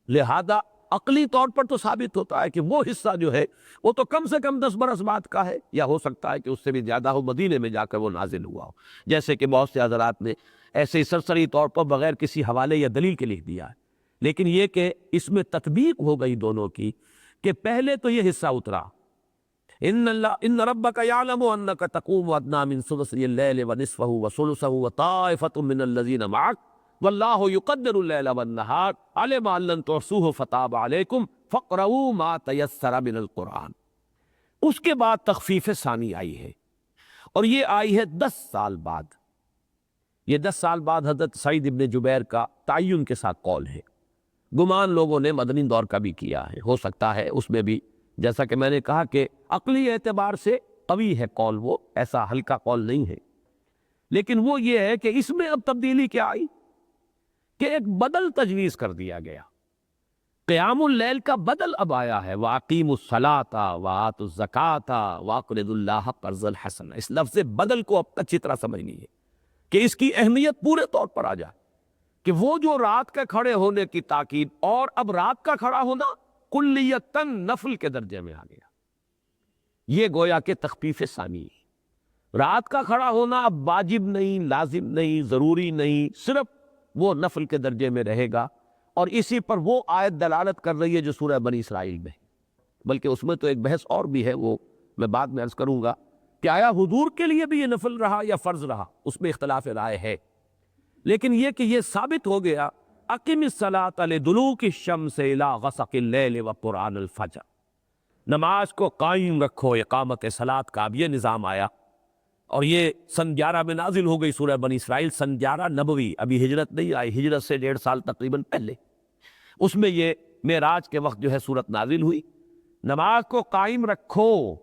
لہذا عقلی طور پر تو ثابت ہوتا ہے کہ وہ حصہ جو ہے وہ تو کم سے کم 10 برس بعد کا ہے، یا ہو سکتا ہے کہ اس سے بھی زیادہ ہو، مدینے میں جا کر وہ نازل ہوا ہو، جیسے کہ بہت سے حضرات نے ایسے ہی سرسری طور پر بغیر کسی حوالے یا دلیل کے لکھ دیا ہے۔ لیکن یہ کہ اس میں تطبیق ہو گئی دونوں کی، کہ پہلے تو یہ حصہ اترا، ان ربک یعلم انک تقوم ادنی من ثلثی اللیل ونصفہ وثلثہ وطائفۃ من الذین معک واللہ یقدر اللیل والنہار علم ان لن تحصوہ فتاب علیکم فاقرؤوا ما تیسر من القرآن۔ اس کے بعد تخفیف ثانی آئی ہے، اور یہ آئی ہے 10 سال بعد۔ یہ 10 سال بعد حضرت سعید ابن جبیر کا تعین کے ساتھ قول ہے۔ گمان لوگوں نے مدنی دور کا بھی کیا ہے، ہو سکتا ہے اس میں بھی، جیسا کہ میں نے کہا کہ عقلی اعتبار سے قوی ہے قول، وہ ایسا ہلکا قول نہیں ہے، لیکن وہ یہ ہے کہ اس میں اب تبدیلی کیا آئی کہ ایک بدل تجویز کر دیا گیا۔ قیام اللیل کا بدل اب آیا ہے، وَأَقِیمُوا الصَّلَاةَ وَآتُوا الزَّکَاةَ وَأَقْرِضُوا اللَّهَ قَرْضًا حَسَنًا۔ اس لفظ بدل کو اب اچھی طرح سمجھنی ہے کہ اس کی اہمیت پورے طور پر آ جائے، کہ وہ جو رات کے کھڑے ہونے کی تاکید، اور اب رات کا کھڑا ہونا کلیتاً نفل کے درجے میں آ گیا، یہ گویا کہ تخفیف ثانی ہے۔ رات کا کھڑا ہونا اب واجب نہیں، لازم نہیں، ضروری نہیں، صرف وہ نفل کے درجے میں رہے گا، اور اسی پر وہ آیت دلالت کر رہی ہے جو سورہ بنی اسرائیل میں ہے۔ بلکہ اس میں تو ایک بحث اور بھی ہے، وہ میں بعد میں عرض کروں گا کہ آیا حضور کے لیے بھی یہ نفل رہا یا فرض رہا، اس میں اختلاف رائے ہے، لیکن یہ کہ یہ ثابت ہو گیا اقم الصلاۃ لدلوک الشمس الی غسق اللیل وقرآن الفجر، نماز کو قائم رکھو، اقامت صلاۃ کا اب یہ نظام آیا، اور یہ سن 11 میں نازل ہو گئی سورہ بنی اسرائیل، سن 11 نبوی، ابھی ہجرت نہیں آئی، ہجرت سے 1.5 سال تقریباً پہلے، اس میں یہ معراج کے وقت جو ہے سورت نازل ہوئی۔ نماز کو قائم رکھو،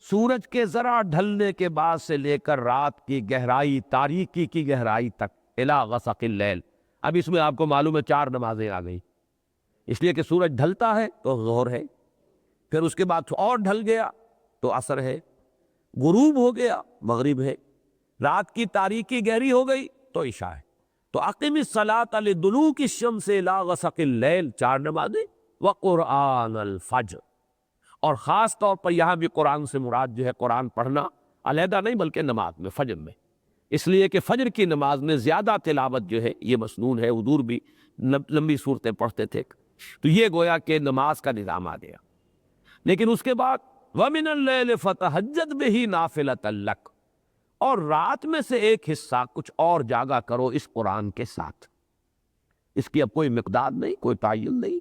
سورج کے ذرا ڈھلنے کے بعد سے لے کر رات کی گہرائی، تاریکی کی گہرائی تک، الی غسق اللیل۔ اب اس میں آپ کو معلوم ہے 4 نمازیں آ گئی، اس لیے کہ سورج ڈھلتا ہے تو ظہر ہے، پھر اس کے بعد اور ڈھل گیا تو عصر ہے، غروب ہو گیا مغرب ہے، رات کی تاریکی گہری ہو گئی تو عشاء ہے۔ تو اقم الصلاۃ لدلوک الشمس الی غسق اللیل، 4 نمازیں، وقرآن الفجر، اور خاص طور پر یہاں بھی قرآن سے مراد جو ہے قرآن پڑھنا علیحدہ نہیں بلکہ نماز میں، فجر میں، اس لیے کہ فجر کی نماز میں زیادہ تلاوت جو ہے یہ مسنون ہے، حضور بھی لمبی صورتیں پڑھتے تھے، تو یہ گویا کہ نماز کا نظام آ گیا۔ لیکن اس کے بعد وَمِنَ اللَّيْلِ فَتَہَجَّدْ بِهِ نَافِلَةً لَكَ، اور رات میں سے ایک حصہ کچھ اور جاگا کرو اس قرآن کے ساتھ۔ اس کی اب کوئی مقدار نہیں، کوئی تعین نہیں،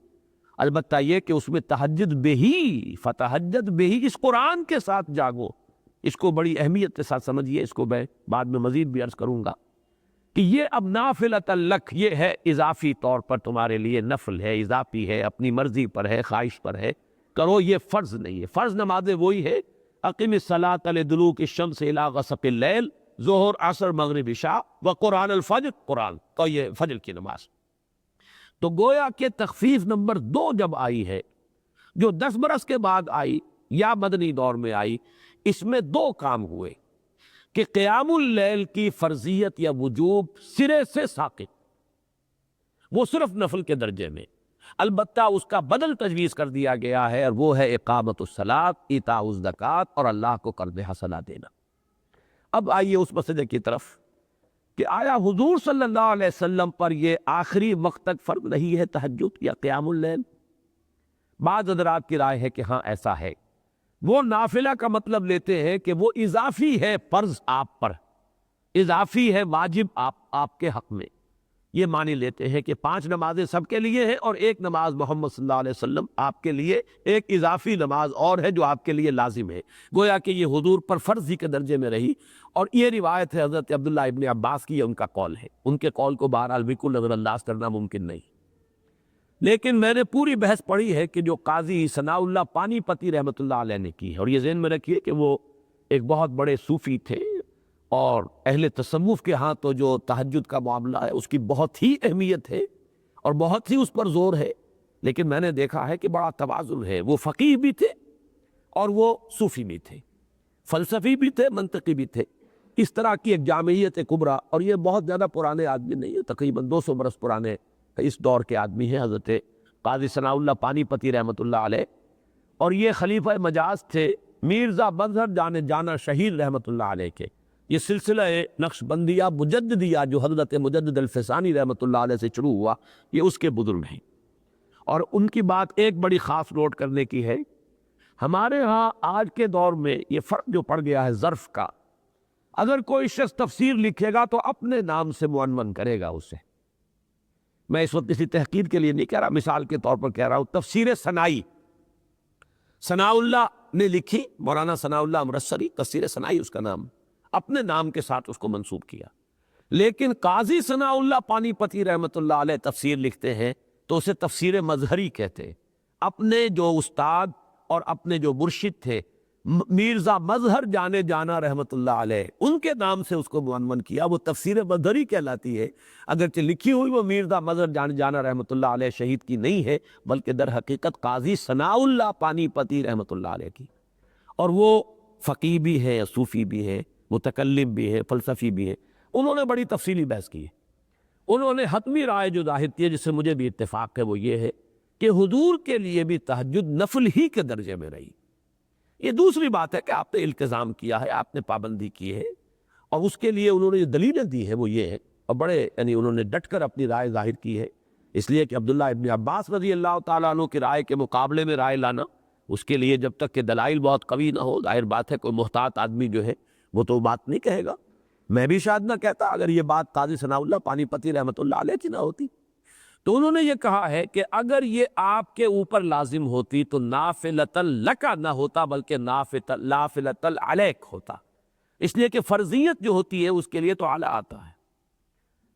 البتہ یہ کہ اس میں تہجد بہی، فتہجد بہی، اس قرآن کے ساتھ جاگو۔ اس کو بڑی اہمیت کے ساتھ سمجھیے، اس کو میں بعد میں مزید بھی عرض کروں گا کہ یہ اب نافلۃ لک، یہ ہے اضافی طور پر تمہارے لیے نفل ہے، اضافی ہے، اپنی مرضی پر ہے، خواہش پر ہے، کرو، یہ فرض نہیں ہے۔ فرض نمازیں وہی ہے، اقم الصلاۃ لدلوک الشمس الی غسق اللیل، ظہر، عصر، مغرب، عشاء، وقرآن الفجر، قرآن تو یہ فجر کی نماز۔ تو گویا کہ تخفیف نمبر 2 جب آئی ہے، جو 10 برس کے بعد آئی یا مدنی دور میں آئی، اس میں 2 کام ہوئے کہ قیام اللیل کی فرضیت یا وجوب سرے سے ساقط، وہ صرف نفل کے درجے میں، البتہ اس کا بدل تجویز کر دیا گیا ہے، اور وہ ہے اقامت الصلاۃ، ایتاء الزکوٰۃ، اور اللہ کو قرض حسنہ دینا۔ اب آئیے اس مسئلے کی طرف کہ آیا حضور صلی اللہ علیہ وسلم پر یہ آخری وقت تک فرض نہیں ہے تہجد یا قیام اللیل؟ بعض حضرات کی رائے ہے کہ ہاں ایسا ہے، وہ نافلہ کا مطلب لیتے ہیں کہ وہ اضافی ہے فرض آپ پر، اضافی ہے واجب آپ کے حق میں، یہ معنی لیتے ہیں کہ 5 نمازیں سب کے لیے ہیں، اور ایک نماز محمد صلی اللہ علیہ وسلم آپ کے لیے ایک اضافی نماز اور ہے جو آپ کے لیے لازم ہے، گویا کہ یہ حضور پر فرض ہی کے درجے میں رہی۔ اور یہ روایت ہے حضرت عبداللہ ابن عباس کی، یہ ان کا قول ہے، ان کے قول کو بہرحال بالکل نظر انداز کرنا ممکن نہیں۔ لیکن میں نے پوری بحث پڑھی ہے کہ جو قاضی ثناء اللہ پانی پتی رحمۃ اللہ علیہ نے کی ہے، اور یہ ذہن میں رکھیے کہ وہ ایک بہت بڑے صوفی تھے، اور اہل تصوف کے ہاں تو جو تہجد کا معاملہ ہے اس کی بہت ہی اہمیت ہے اور بہت ہی اس پر زور ہے، لیکن میں نے دیکھا ہے کہ بڑا توازن ہے۔ وہ فقیہ بھی تھے اور وہ صوفی بھی تھے، فلسفی بھی تھے، منطقی بھی تھے، اس طرح کی ایک جامعیت کبریٰ۔ اور یہ بہت زیادہ پرانے آدمی نہیں ہے، تقریباً 200 برس پرانے اس دور کے آدمی ہیں، حضرت قاضی ثناء اللہ پانی پتی رحمۃ اللہ علیہ، اور یہ خلیفہ مجاز تھے میرزا مظہر جانا شہید رحمۃ اللہ علیہ کے۔ یہ سلسلہ نقش بندیہ مجددیہ جو حضرت مجدد الفسانی رحمۃ اللہ علیہ سے شروع ہوا، یہ اس کے بزرگ ہیں۔ اور ان کی بات ایک بڑی خاص نوٹ کرنے کی ہے، ہمارے ہاں آج کے دور میں یہ فرق جو پڑ گیا ہے ظرف کا، اگر کوئی شخص تفسیر لکھے گا تو اپنے نام سے معنون کرے گا اسے۔ میں اس وقت کسی تحقیر کے لیے نہیں کہہ رہا، مثال کے طور پر کہہ رہا ہوں، تفسیر ثنائی ثناء اللہ نے لکھی، مولانا ثناء اللہ امرتسری، تفسیر ثنائی اس کا نام، اپنے نام کے ساتھ اس کو منسوب کیا۔ لیکن قاضی ثناء اللہ پانی پتی رحمۃ اللہ علیہ تفسیر لکھتے ہیں تو اسے تفسیر مظہری کہتے ہیں۔ اپنے جو استاد اور اپنے جو مرشد تھے میرزا مظہر جانا رحمۃ اللہ علیہ، ان کے نام سے اس کو معنون کیا، وہ تفسیر مظہری کہلاتی ہے، اگرچہ لکھی ہوئی وہ میرزا مظہر جانا رحمۃ اللہ علیہ شہید کی نہیں ہے، بلکہ در حقیقت قاضی ثناء اللہ پانی پتی رحمۃ اللہ علیہ کی۔ اور وہ فقیہ بھی ہے، صوفی بھی ہے، متکلم بھی ہے، فلسفی بھی ہے، انہوں نے بڑی تفصیلی بحث کی ہے۔ انہوں نے حتمی رائے جو ظاہر کی ہے، جس سے مجھے بھی اتفاق ہے، وہ یہ ہے کہ حضور کے لیے بھی تہجد نفل ہی کے درجے میں رہی۔ یہ دوسری بات ہے کہ آپ نے التزام کیا ہے، آپ نے پابندی کی ہے، اور اس کے لیے انہوں نے جو دلیلیں دی ہے وہ یہ ہے، اور بڑے یعنی انہوں نے ڈٹ کر اپنی رائے ظاہر کی ہے، اس لیے کہ عبداللہ ابن عباس رضی اللہ تعالیٰ عنہ کی رائے کے مقابلے میں رائے لانا، اس کے لیے جب تک کہ دلائل بہت قوی نہ ہو، ظاہر بات ہے کوئی محتاط آدمی جو ہے وہ تو بات نہیں کہے گا۔ میں بھی شاید نہ کہتا اگر یہ بات قاضی ثناء اللہ پانی پتی رحمۃ اللہ علیہ کی نہ ہوتی۔ تو انہوں نے یہ کہا ہے کہ اگر یہ آپ کے اوپر لازم ہوتی تو نافلۃ لک نہ ہوتا، بلکہ نافلۃ علیک ہوتا، اس لیے کہ فرضیت جو ہوتی ہے اس کے لیے تو اعلیٰ آتا ہے۔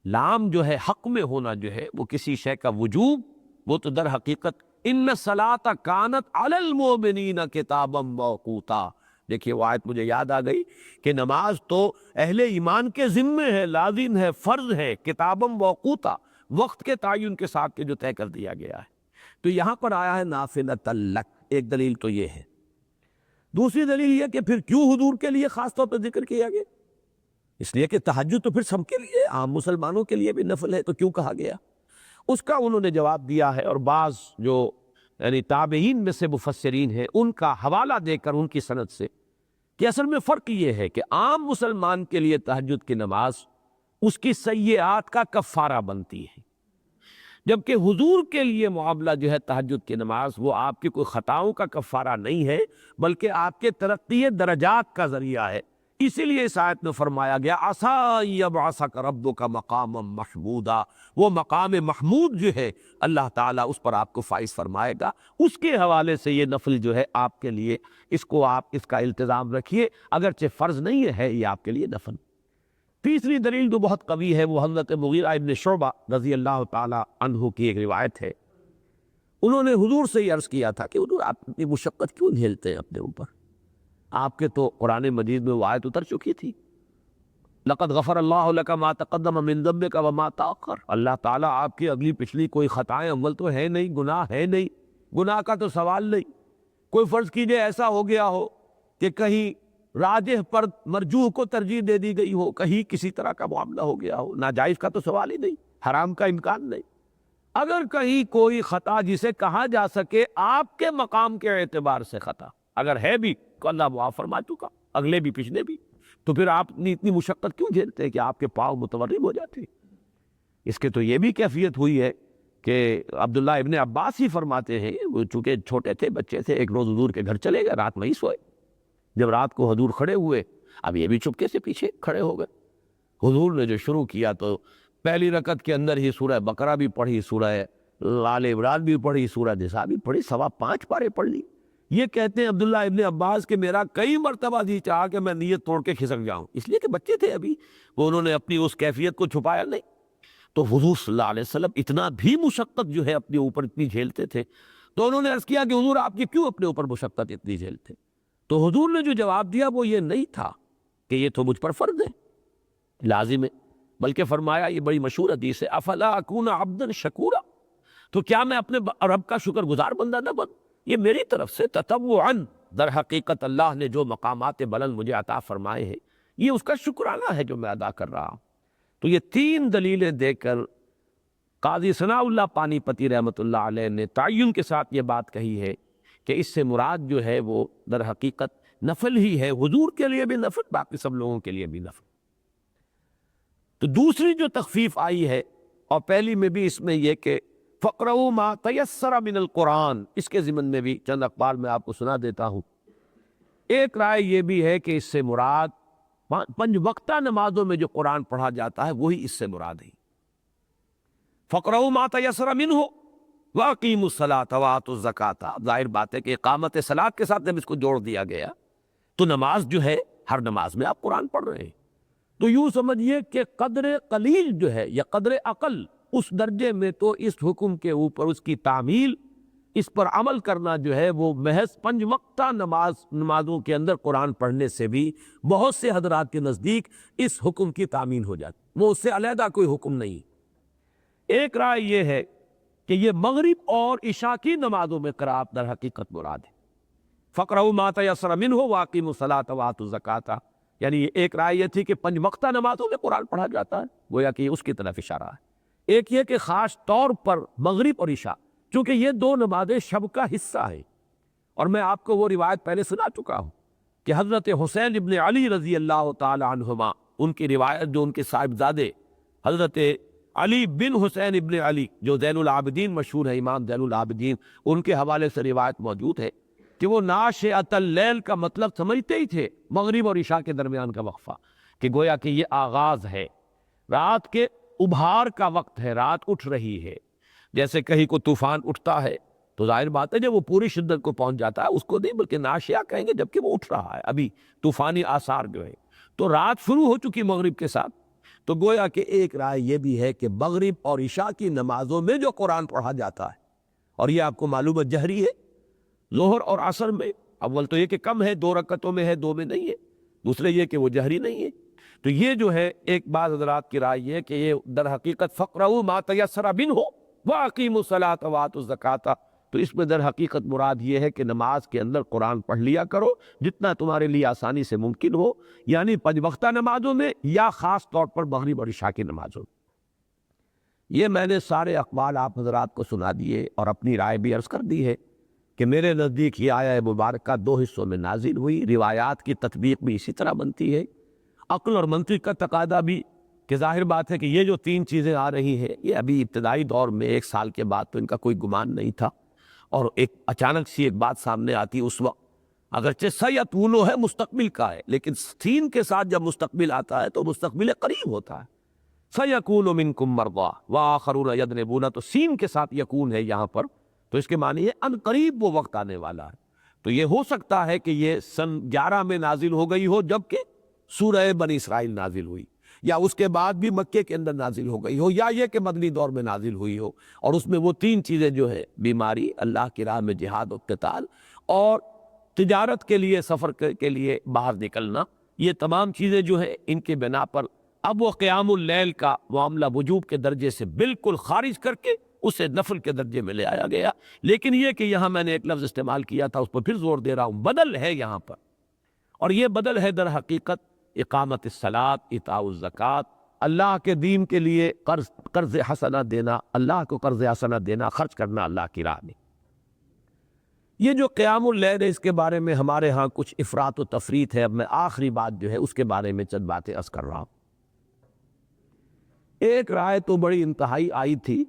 لام جو ہے حق میں ہونا جو ہے وہ کسی شے کا وجوب، وہ تو در حقیقت ان الصلاۃ کانت علی المؤمنین کتابا موقوتا۔ دیکھیے وہ آیت مجھے یاد آ گئی کہ نماز تو اہل ایمان کے ذمے ہے، لازم ہے، فرض ہے، کتابا موقوتا، وقت کے تعین کے ساتھ جو طے کر دیا گیا ہے۔ تو یہاں پر آیا ہے نافلۃ لک، ایک دلیل تو یہ ہے۔ دوسری دلیل یہ کہ پھر کیوں حضور کے لیے خاص طور پر ذکر کیا گیا؟ اس لیے کہ تہجد تو پھر سب کے لیے، عام مسلمانوں کے لیے بھی نفل ہے، تو کیوں کہا گیا؟ اس کا انہوں نے جواب دیا ہے، اور بعض جو یعنی تابعین میں سے مفسرین ہیں ان کا حوالہ دے کر ان کی سند سے، کہ اصل میں فرق یہ ہے کہ عام مسلمان کے لیے تہجد کی نماز اس کی سیئات کا کفارہ بنتی ہے، جبکہ حضور کے لیے معاملہ جو ہے تہجد کی نماز وہ آپ کی کوئی خطاؤں کا کفارہ نہیں ہے، بلکہ آپ کے ترقی درجات کا ذریعہ ہے۔ اسی لیے اس آیت میں فرمایا گیا عَسَىٰ یَبْعَثَکَ رَبُّکَ مَقَامًا مَحْمُودًا، وہ مقام محمود جو ہے اللہ تعالیٰ اس پر آپ کو فائز فرمائے گا۔ اس کے حوالے سے یہ نفل جو ہے آپ کے لیے، اس کو آپ اس کا التزام رکھیے، اگرچہ فرض نہیں ہے یہ آپ کے لیے نفل۔ تیسری دلیل جو بہت قوی ہے وہ حضرت مغیرہ ابن شعبہ رضی اللہ تعالیٰ عنہ کی ایک روایت ہے۔ انہوں نے حضور سے یہ عرض کیا تھا کہ حضور آپ اتنی مشقت کیوں جھیلتے ہیں اپنے اوپر؟ آپ کے تو قرآن مجید میں وہ آیت اتر چکی تھی، لقد غفر اللہ لک ما تقدم من ذنبک وما تأخر، اللہ تعالیٰ آپ کی اگلی پچھلی کوئی خطائیں عمل تو ہے نہیں، گناہ ہے نہیں، گناہ کا تو سوال نہیں۔ کوئی فرض کیجئے ایسا ہو گیا ہو کہ کہیں راجح پر مرجوح کو ترجیح دے دی گئی ہو، کہیں کسی طرح کا معاملہ ہو گیا ہو، ناجائز کا تو سوال ہی نہیں، حرام کا امکان نہیں۔ اگر کہیں کوئی خطا جسے کہا جا سکے آپ کے مقام کے اعتبار سے خطا اگر ہے بھی تو اللہ معاف فرما چکا، اگلے بھی پچھلے بھی، تو پھر آپ نے اتنی مشقت کیوں جھیلتے ہیں کہ آپ کے پاؤں متورم ہو جاتے ہیں؟ اس کے تو یہ بھی کیفیت ہوئی ہے کہ عبداللہ ابن عباس ہی فرماتے ہیں، وہ چونکہ چھوٹے تھے، بچے تھے، ایک روز حضور کے گھر چلے گئے، رات وہیں سوئے۔ جب رات کو حضور کھڑے ہوئے، اب یہ بھی چپکے سے پیچھے کھڑے ہو گئے۔ حضور نے جو شروع کیا تو پہلی رکعت کے اندر ہی سورہ بقرہ بھی پڑھی، سورہ آل عمران بھی پڑھی، سورہ نساء بھی پڑھی، 5.25 پارے پڑھ لی۔ یہ کہتے ہیں عبداللہ ابن عباس کہ میرا کئی مرتبہ جی چاہا کہ میں نیت توڑ کے کھسک جاؤں، اس لیے کہ بچے تھے ابھی، وہ انہوں نے اپنی اس کیفیت کو چھپایا نہیں۔ تو حضور صلی اللہ علیہ وسلم اتنا بھی مشقت جو ہے اپنے اوپر اتنی جھیلتے تھے، تو انہوں نے عرض کیا کہ حضور آپ کی کیوں اپنے اوپر مشقت اتنی جھیلتے؟ تو حضور نے جو جواب دیا وہ یہ نہیں تھا کہ یہ تو مجھ پر فرض ہے، لازم ہے، بلکہ فرمایا، یہ بڑی مشہور حدیث ہے، افلا اکون عبدا شکورا، تو کیا میں اپنے رب کا شکر گزار بندہ نہ بنوں؟ یہ میری طرف سے تطوعاً، در حقیقت اللہ نے جو مقامات بلند مجھے عطا فرمائے ہیں یہ اس کا شکرانہ ہے جو میں ادا کر رہا ہوں۔ تو یہ تین دلیلیں دے کر قاضی ثناء اللہ پانی پتی رحمۃ اللہ علیہ نے تعین کے ساتھ یہ بات کہی ہے کہ اس سے مراد جو ہے وہ در حقیقت نفل ہی ہے، حضور کے لیے بھی نفل، باقی سب لوگوں کے لیے بھی نفل۔ تو دوسری جو تخفیف آئی ہے، اور پہلی میں بھی اس میں یہ کہ فَقْرَؤُوا مَا تَيَسَّرَ مِنَ الْقُرْآنِ، اس کے ضمن میں بھی چند اقوال میں آپ کو سنا دیتا ہوں۔ ایک رائے یہ بھی ہے کہ اس سے مراد 5 وقتہ نمازوں میں جو قرآن پڑھا جاتا ہے وہی اس سے مراد ہے۔ فَقْرَؤُوا مَا تَيَسَّرَ مِنْهُ وَأَقِیمُوا الصَّلَاةَ وَآتُوا الزَّکَاةَ، ظاہر بات ہے کہ اقامت صلاۃ کے ساتھ جب اس کو جوڑ دیا گیا تو نماز جو ہے، ہر نماز میں آپ قرآن پڑھ رہے ہیں، تو یوں سمجھیے کہ قدر قلیل جو ہے یا قدر اقل، اس درجے میں تو اس حکم کے اوپر اس کی تعمیل، اس پر عمل کرنا جو ہے وہ محض 5 وقتہ نمازوں کے اندر قرآن پڑھنے سے بھی بہت سے حضرات کے نزدیک اس حکم کی تعمیل ہو جاتی، وہ اس سے علیحدہ کوئی حکم نہیں۔ ایک رائے یہ ہے کہ یہ مغرب اور عشاء کی نمازوں میں قرات در حقیقت مراد ہے، فَقْرَؤُوا مَا تَيَسَّرَ مِنْهُ وَأَقِیمُوا الصَّلَاةَ وَآتُوا الزَّکَاةَ، یعنی ایک رائے یہ تھی کہ 5 وقتہ نمازوں میں قرآن پڑھا جاتا ہے، گویا کہ اس کی طرف اشارہ ہے۔ ایک یہ کہ خاص طور پر مغرب اور عشاء، چونکہ یہ 2 نمازیں شب کا حصہ ہیں، اور میں آپ کو وہ روایت پہلے سنا چکا ہوں کہ حضرت حسین ابن علی رضی اللہ تعالی عنہما، ان کی روایت جو ان کے صاحبزادے حضرت علی بن حسین ابن علی جو زین العابدین مشہور ہے، امام زین العابدین، ان کے حوالے سے روایت موجود ہے کہ وہ ناشئۃ اللیل کا مطلب سمجھتے ہی تھے، مغرب اور عشاء کے درمیان کا وقفہ، کہ گویا کہ یہ آغاز ہے، رات کے ابھار کا وقت ہے، رات اٹھ رہی ہے۔ جیسے کہیں کو طوفان اٹھتا ہے تو ظاہر بات ہے جب وہ پوری شدت کو پہنچ جاتا ہے اس کو نہیں بلکہ ناشیہ کہیں گے جبکہ وہ اٹھ رہا ہے، ابھی طوفانی آثار جو ہے، تو رات شروع ہو چکی مغرب کے ساتھ۔ تو گویا کہ ایک رائے یہ بھی ہے کہ مغرب اور عشاء کی نمازوں میں جو قرآن پڑھا جاتا ہے، اور یہ آپ کو معلوم ہے جہری ہے، ظہر اور عصر میں اول تو یہ کہ کم ہے، 2 رکعتوں میں ہے، 2 میں نہیں ہے، دوسرے یہ کہ وہ جہری نہیں ہے۔ تو یہ جو ہے ایک بعض حضرات کی رائے یہ کہ یہ در حقیقت فَقْرَؤُوا مَا تَيَسَّرَ مِنْهُ وَأَقِیمُوا الصَّلَاةَ وَآتُوا الزَّکَاةَ، تو اس میں در حقیقت مراد یہ ہے کہ نماز کے اندر قرآن پڑھ لیا کرو جتنا تمہارے لیے آسانی سے ممکن ہو، یعنی 5 وقتہ نمازوں میں یا خاص طور پر مغرب اور عشاء کی نمازوں میں۔ یہ میں نے سارے اقوال آپ حضرات کو سنا دیے اور اپنی رائے بھی عرض کر دی ہے کہ میرے نزدیک یہ آیہ مبارکہ 2 حصوں میں نازل ہوئی، روایات کی تطبیق بھی اسی طرح بنتی ہے، عقل اور منطق کا تقاضا بھی کہ ظاہر بات ہے کہ یہ جو 3 چیزیں آ رہی ہیں یہ ابھی ابتدائی دور میں 1 سال کے بعد تو ان کا کوئی گمان نہیں تھا، اور ایک اچانک سی ایک بات سامنے آتی اس وقت، اگرچہ سیتونو ہے مستقبل کا ہے، لیکن سین کے ساتھ جب مستقبل آتا ہے تو مستقبل قریب ہوتا ہے، سیکون منکم مرضی وآخرون یضربون، تو سین کے ساتھ یکون ہے یہاں پر، تو اس کے معنی ہے ان قریب وہ وقت آنے والا ہے۔ تو یہ ہو سکتا ہے کہ یہ سن 11 میں نازل ہو گئی ہو جبکہ سورہ بنی اسرائیل نازل ہوئی، یا اس کے بعد بھی مکے کے اندر نازل ہو گئی ہو، یا یہ کہ مدنی دور میں نازل ہوئی ہو، اور اس میں وہ 3 چیزیں جو ہے، بیماری، اللہ کی راہ میں جہاد و قتال، اور تجارت کے لیے، سفر کے لیے باہر نکلنا، یہ تمام چیزیں جو ہیں ان کے بنا پر اب وہ قیام اللیل کا معاملہ وجوب کے درجے سے بالکل خارج کر کے اسے نفل کے درجے میں لے آیا گیا۔ لیکن یہ کہ یہاں میں نے ایک لفظ استعمال کیا تھا، اس پر پھر زور دے رہا ہوں، بدل ہے یہاں پر، اور یہ بدل ہے در حقیقت اقامت الصلاۃ، ایتاء الزکوٰۃ، اللہ کے دین کے لیے قرض حسنہ دینا، اللہ کو قرض حسنہ دینا، خرچ کرنا اللہ کی راہ میں۔ یہ جو قیام اللیل ہے اس کے بارے میں ہمارے ہاں کچھ افراط و تفریط ہے، اب میں آخری بات جو ہے اس کے بارے میں چند باتیں عرض کر رہا ہوں۔ ایک رائے تو بڑی انتہائی آئی تھی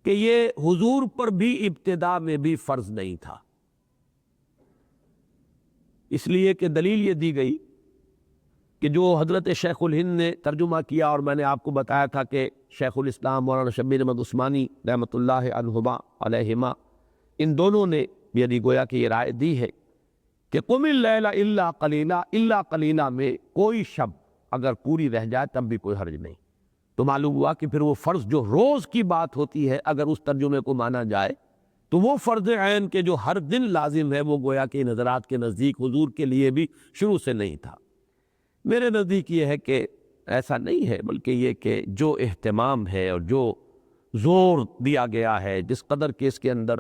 کہ یہ حضور پر بھی ابتدا میں بھی فرض نہیں تھا، اس لیے کہ دلیل یہ دی گئی کہ جو حضرت شیخ الہند نے ترجمہ کیا، اور میں نے آپ کو بتایا تھا کہ شیخ الاسلام مولانا شبیر احمد عثمانی رحمۃ اللہ عنہما علیہما، ان دونوں نے یعنی گویا کہ یہ رائے دی ہے کہ قم اللیل الا قلیلا، الا قلیلا میں کوئی شب اگر پوری رہ جائے تب بھی کوئی حرج نہیں۔ تو معلوم ہوا کہ پھر وہ فرض جو روز کی بات ہوتی ہے اگر اس ترجمے کو مانا جائے تو وہ فرض عین کے جو ہر دن لازم ہے وہ گویا کہ نظرات کے نزدیک حضور کے لیے بھی شروع سے نہیں تھا۔ میرے نزدیک یہ ہے کہ ایسا نہیں ہے، بلکہ یہ کہ جو اہتمام ہے اور جو زور دیا گیا ہے، جس قدر کے اس کے اندر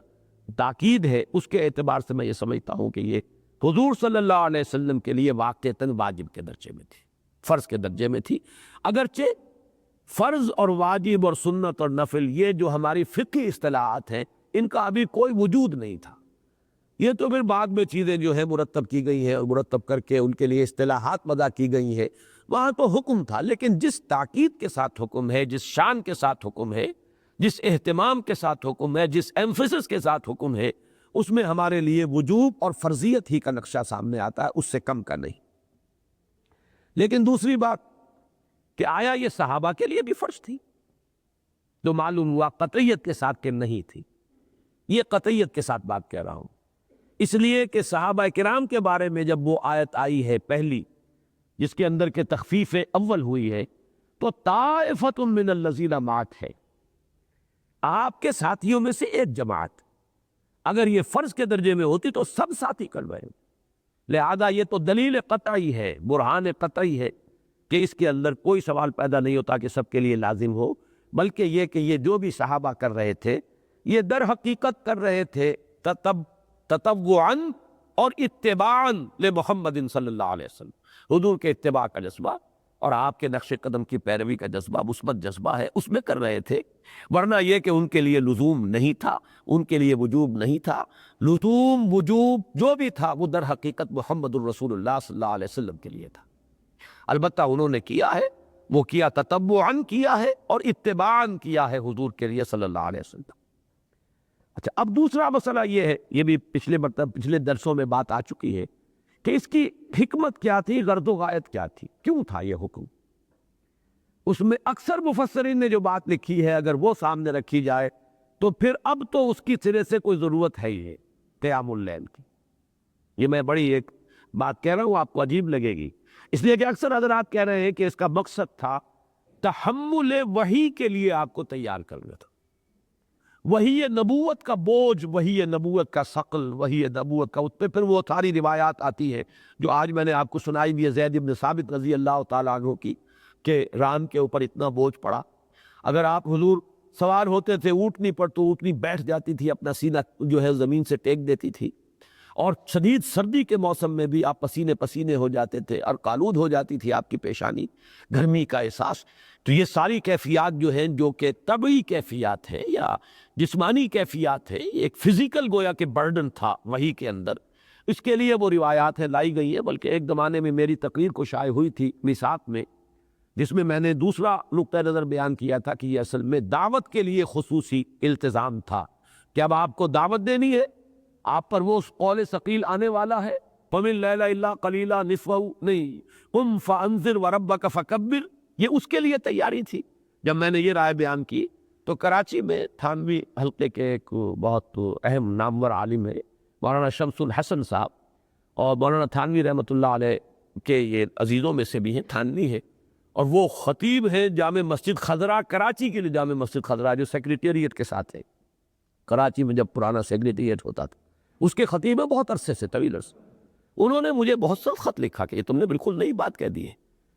تاکید ہے، اس کے اعتبار سے میں یہ سمجھتا ہوں کہ یہ حضور صلی اللہ علیہ وسلم کے لیے واقعتاً واجب کے درجے میں تھی، فرض کے درجے میں تھی۔ اگرچہ فرض اور واجب اور سنت اور نفل یہ جو ہماری فقہی اصطلاحات ہیں، ان کا ابھی کوئی وجود نہیں تھا، یہ تو پھر بعد میں چیزیں جو ہے مرتب کی گئی ہیں اور مرتب کر کے ان کے لیے اصطلاحات وضع کی گئی ہیں۔ وہاں تو حکم تھا، لیکن جس تاکید کے ساتھ حکم ہے، جس شان کے ساتھ حکم ہے، جس اہتمام کے ساتھ حکم ہے، جس ایمفیسس کے ساتھ حکم ہے، اس میں ہمارے لیے وجوب اور فرضیت ہی کا نقشہ سامنے آتا ہے، اس سے کم کا نہیں۔ لیکن دوسری بات کہ آیا یہ صحابہ کے لیے بھی فرض تھی؟ تو معلوم ہوا قطعیت کے ساتھ کہ نہیں تھی۔ یہ قطعیت کے ساتھ بات کہہ رہا ہوں، اس لیے کہ صحابہ کرام کے بارے میں جب وہ آیت آئی ہے پہلی، جس کے اندر کے تخفیف اول ہوئی ہے، تو طائفۃ من الذین معک ہے، آپ کے ساتھیوں میں سے ایک جماعت۔ اگر یہ فرض کے درجے میں ہوتی تو سب ساتھی کر رہے، لہذا یہ تو دلیل قطعی ہے، برہان قطعی ہے کہ اس کے اندر کوئی سوال پیدا نہیں ہوتا کہ سب کے لیے لازم ہو، بلکہ یہ کہ یہ جو بھی صحابہ کر رہے تھے یہ در حقیقت کر رہے تھے تطوعاً اور اتباعاً لمحمد صلی اللہ علیہ وسلم، حضور کے اتباع کا جذبہ اور آپ کے نقش قدم کی پیروی کا جذبہ، مثبت جذبہ ہے، اس میں کر رہے تھے۔ ورنہ یہ کہ ان کے لیے لزوم نہیں تھا، ان کے لیے وجوب نہیں تھا، لزوم وجوب جو بھی تھا وہ در حقیقت محمد الرسول اللہ صلی اللہ علیہ وسلم کے لیے تھا۔ البتہ انہوں نے کیا ہے، وہ کیا تتبعاً کیا ہے اور اتباعاً کیا ہے حضور کے لیے صلی اللہ علیہ وسلم۔ اچھا، اب دوسرا مسئلہ یہ ہے، یہ بھی پچھلے درسوں میں بات آ چکی ہے کہ اس کی حکمت کیا تھی، غرض و غایت کیا تھی، کیوں تھا یہ حکم۔ اس میں اکثر مفسرین نے جو بات لکھی ہے اگر وہ سامنے رکھی جائے تو پھر اب تو اس کی سرے سے کوئی ضرورت ہے ہی قیام اللیل کی۔ یہ میں بڑی ایک بات کہہ رہا ہوں، آپ کو عجیب لگے گی، اس لیے کہ اکثر حضرات کہہ رہے ہیں کہ اس کا مقصد تھا تحمل وحی کے لیے آپ کو تیار کرنا تھا، وحی نبوت کا بوجھ، وحی نبوت کا ثقل، وحی نبوت کا، اس پہ پھر وہ ساری روایات آتی ہے جو آج میں نے آپ کو سنائی بھی ہے، زید بن ثابت رضی اللہ تعالیٰ عنہ کی، کہ ران کے اوپر اتنا بوجھ پڑا، اگر آپ حضور سوار ہوتے تھے اونٹنی پر تو اونٹنی بیٹھ جاتی تھی، اپنا سینہ جو ہے زمین سے ٹیک دیتی تھی، اور شدید سردی کے موسم میں بھی آپ پسینے پسینے ہو جاتے تھے اور کالود ہو جاتی تھی آپ کی پیشانی، گرمی کا احساس۔ تو یہ ساری کیفیات جو ہیں، جو کہ طبعی کیفیات ہے یا جسمانی کیفیات ہے، ایک فزیکل گویا کہ برڈن تھا وحی کے اندر، اس کے لیے وہ روایات ہیں لائی گئی ہیں۔ بلکہ ایک زمانے میں میری تقریر کو شائع ہوئی تھی میثاق میں، جس میں میں نے دوسرا نقطہ نظر بیان کیا تھا کہ یہ اصل میں دعوت کے لیے خصوصی التزام تھا کہ اب آپ کو دعوت دینی ہے، آپ پر وہ قول ثقیل آنے والا ہے، فَمِن اللَّيْلِ إِلَّا قَلِيلًا نِصْفَهُ نہیں، قُمْ فَأَنذِرْ وَرَبَّكَ فَكَبِّرْ، یہ اس کے لیے تیاری تھی۔ جب میں نے یہ رائے بیان کی تو کراچی میں تھانوی حلقے کے ایک بہت اہم نامور عالم ہے مولانا شمس الحسن صاحب، اور مولانا تھانوی رحمۃ اللہ علیہ کے یہ عزیزوں میں سے بھی ہیں، تھانوی ہے، اور وہ خطیب ہیں جامع مسجد خضرا، کراچی کے لیے جامع مسجد خضرا جو سیکریٹریٹ کے ساتھ ہے، کراچی میں جب پرانا سیکریٹریٹ ہوتا تھا، اس کے خطیب ہیں بہت عرصے سے، طویل عرصے۔ انہوں نے مجھے بہت سخت خط لکھا کہ یہ تم نے بالکل نئی بات کہہ دی ہے،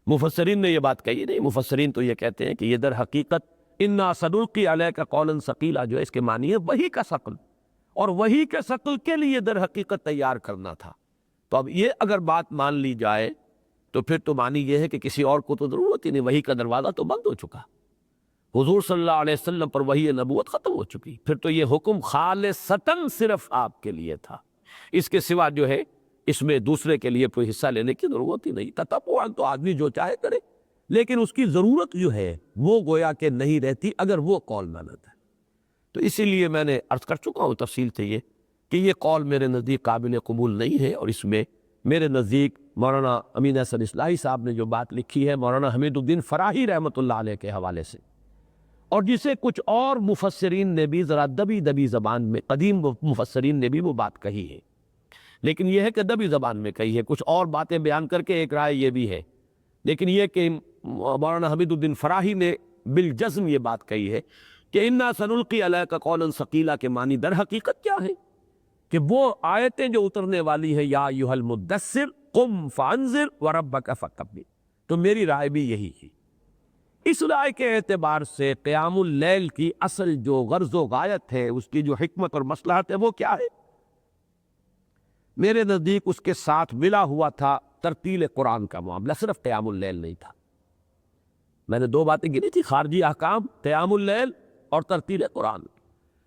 مفسرین نے یہ بات کہی نہیں، مفسرین تو یہ کہتے ہیں کہ یہ در حقیقت انا سنلقی علیک قولا ثقیلا جو ہے اس کے معنی ہے وحی کا ثقل، اور وحی کے ثقل کے لیے در حقیقت تیار کرنا تھا۔ تو اب یہ اگر بات مان لی جائے تو پھر تو معنی یہ ہے کہ کسی اور کو تو ضرورت ہی نہیں، وحی کا دروازہ تو بند ہو چکا، حضور صلی اللہ علیہ وسلم پر وحی نبوت ختم ہو چکی، پھر تو یہ حکم خالصتاً صرف آپ کے لیے تھا، اس کے سوا جو ہے اس میں دوسرے کے لیے کوئی حصہ لینے کی ضرورت ہی نہیں۔ تطوعاً تو آدمی جو چاہے کرے، لیکن اس کی ضرورت جو ہے وہ گویا کہ نہیں رہتی اگر وہ قول مانتا ہے۔ تو اسی لیے میں نے عرض کر چکا ہوں تفصیل سے یہ کہ یہ قول میرے نزدیک قابل قبول نہیں ہے، اور اس میں میرے نزدیک مولانا امین احسن اصلاحی صاحب نے جو بات لکھی ہے مولانا حمید الدین فراہی رحمۃ اللہ علیہ کے حوالے سے، اور جسے کچھ اور مفسرین نے بھی ذرا دبی دبی زبان میں، قدیم مفسرین نے بھی وہ بات کہی ہے، لیکن یہ ہے کہ دبی زبان میں کہی ہے، کچھ اور باتیں بیان کر کے ایک رائے یہ بھی ہے، لیکن یہ کہ مولانا حمید الدین فراہی نے بالجزم یہ بات کہی ہے کہ انا سنلقی علیک قولا ثقیلا کے معنی در حقیقت کیا ہے کہ وہ آیتیں جو اترنے والی ہیں، یا ایھا المدثر قم فانذر وربک فکبر، تو میری رائے بھی یہی ہے۔ اس رائے کے اعتبار سے قیام اللیل کی اصل جو غرض و غایت ہے، اس کی جو حکمت اور مصلحت ہے، وہ کیا ہے؟ میرے نزدیک اس کے ساتھ ملا ہوا تھا ترتیل قرآن کا معاملہ، صرف قیام اللیل نہیں تھا۔ میں نے دو باتیں گنی تھی، خارجی احکام، قیام اللیل اور ترتیل قرآن،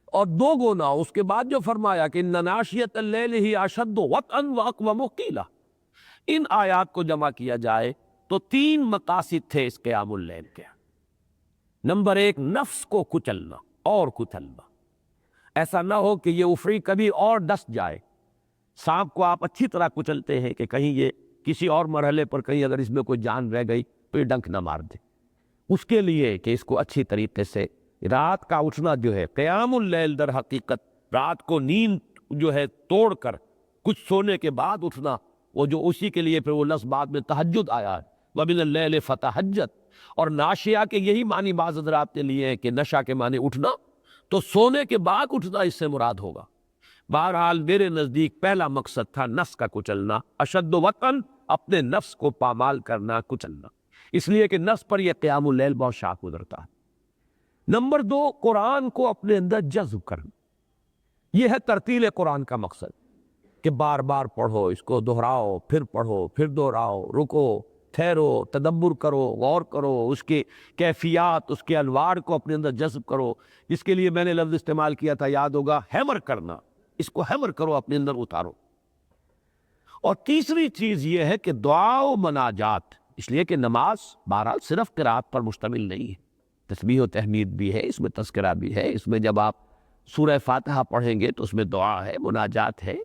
اور دو گونا اس کے بعد جو فرمایا کہ ان ناشیۃ اللیل ہی اشد وطئا واقوم قیلا، ان آیات کو جمع کیا جائے تو تین مقاصد تھے اس قیام اللیل کے۔ نمبر ایک، نفس کو کچلنا اور کچلنا، ایسا نہ ہو کہ یہ افری کبھی اور ڈس جائے۔ سانپ کو آپ اچھی طرح کچلتے ہیں کہ کہیں یہ کسی اور مرحلے پر کہیں اگر اس میں کوئی جان رہ گئی تو یہ ڈنک نہ مار دے۔ اس کے لیے کہ اس کو اچھی طریقے سے رات کا اٹھنا جو ہے، قیام اللیل در حقیقت رات کو نیند جو ہے توڑ کر کچھ سونے کے بعد اٹھنا، وہ جو اسی کے لیے پھر وہ لفظ بعد میں تہجد آیا ہے، وَمِنَ اللَّيْلِ فَتَہجد، اور ناشیہ کے یہی معنی بعض حضرات نے لیے ہیں کہ نشا کے معنی اٹھنا، تو سونے کے بعد اٹھنا اس سے مراد ہوگا۔ بہرحال میرے نزدیک پہلا مقصد تھا نفس کا کچلنا، اشد وطن، اپنے نفس کو پامال کرنا، کچلنا، اس لیے کہ نفس پر یہ قیام اللیل بہت شاق گزرتا ہے۔ نمبر دو، قرآن کو اپنے اندر جذب کرنا، یہ ہے ترتیل قرآن کا مقصد، کہ بار بار پڑھو، اس کو دہراؤ، پھر پڑھو، پھر دہراؤ، رکو، ٹھہرو، تدبر کرو، غور کرو، اس کے کیفیات، اس کے انوار کو اپنے اندر جذب کرو۔ اس کے لیے میں نے لفظ استعمال کیا تھا، یاد ہوگا، ہیمر کرنا، اس کو ہیمر کرو، اپنے اندر اتارو۔ اور تیسری چیز یہ ہے کہ دعا و مناجات، اس لیے کہ نماز بہرحال صرف قرات پر مشتمل نہیں ہے، تسبیح و تحمید بھی ہے، اس میں تذکرہ بھی ہے، اس میں جب آپ سورہ فاتحہ پڑھیں گے تو اس میں دعا ہے، مناجات ہے۔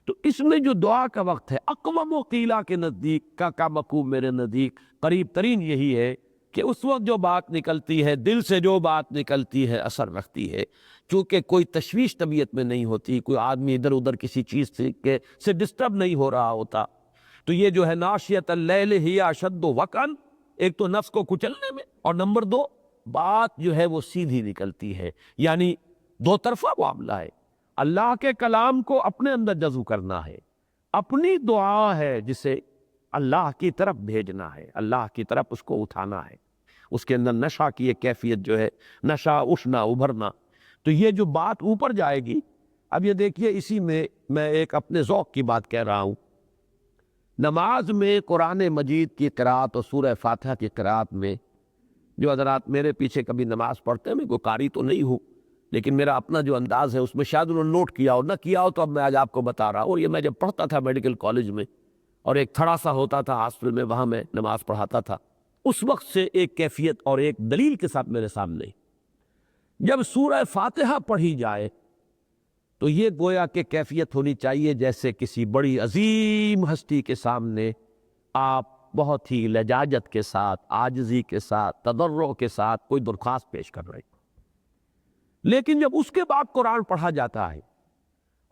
تو اس میں جو دعا کا وقت ہے، اقوم و قیلہ کے نزدیک کا مقوم میرے نزدیک قریب ترین یہی ہے کہ اس وقت جو بات نکلتی ہے، دل سے جو بات نکلتی ہے، اثر رکھتی ہے، چونکہ کوئی تشویش طبیعت میں نہیں ہوتی، کوئی آدمی ادھر ادھر کسی چیز سے ڈسٹرب نہیں ہو رہا ہوتا، تو یہ جو ہے ناشیۃ اللیل ہی اشد وقعا، ایک تو نفس کو کچلنے میں، اور نمبر دو، بات جو ہے وہ سیدھی نکلتی ہے، یعنی دو طرفہ معاملہ ہے۔ اللہ کے کلام کو اپنے اندر جذب کرنا ہے، اپنی دعا ہے جسے اللہ کی طرف بھیجنا ہے، اللہ کی طرف اس کو اٹھانا ہے، اس کے اندر نشا کی ایک کیفیت جو ہے، نشا، اٹھنا، ابھرنا، تو یہ جو بات اوپر جائے گی۔ اب یہ دیکھیے، اسی میں ایک اپنے ذوق کی بات کہہ رہا ہوں، نماز میں قرآن مجید کی قرات اور سورہ فاتحہ کی قرات میں، جو حضرات میرے پیچھے کبھی نماز پڑھتے ہیں، میں کوئی قاری تو نہیں ہوں، لیکن میرا اپنا جو انداز ہے اس میں شاید انہوں نے نوٹ کیا ہو، نہ کیا ہو تو اب میں آج آپ کو بتا رہا ہوں۔ اور یہ میں جب پڑھتا تھا میڈیکل کالج میں، اور ایک تھڑا سا ہوتا تھا ہاسپٹل میں، وہاں میں نماز پڑھاتا تھا، اس وقت سے ایک کیفیت اور ایک دلیل کے ساتھ میرے سامنے، جب سورہ فاتحہ پڑھی جائے تو یہ گویا کہ کیفیت ہونی چاہیے جیسے کسی بڑی عظیم ہستی کے سامنے آپ بہت ہی لجاجت کے ساتھ، عاجزی کے ساتھ، تضرع کے ساتھ کوئی درخواست پیش کر رہے ہیں۔ لیکن جب اس کے بعد قرآن پڑھا جاتا ہے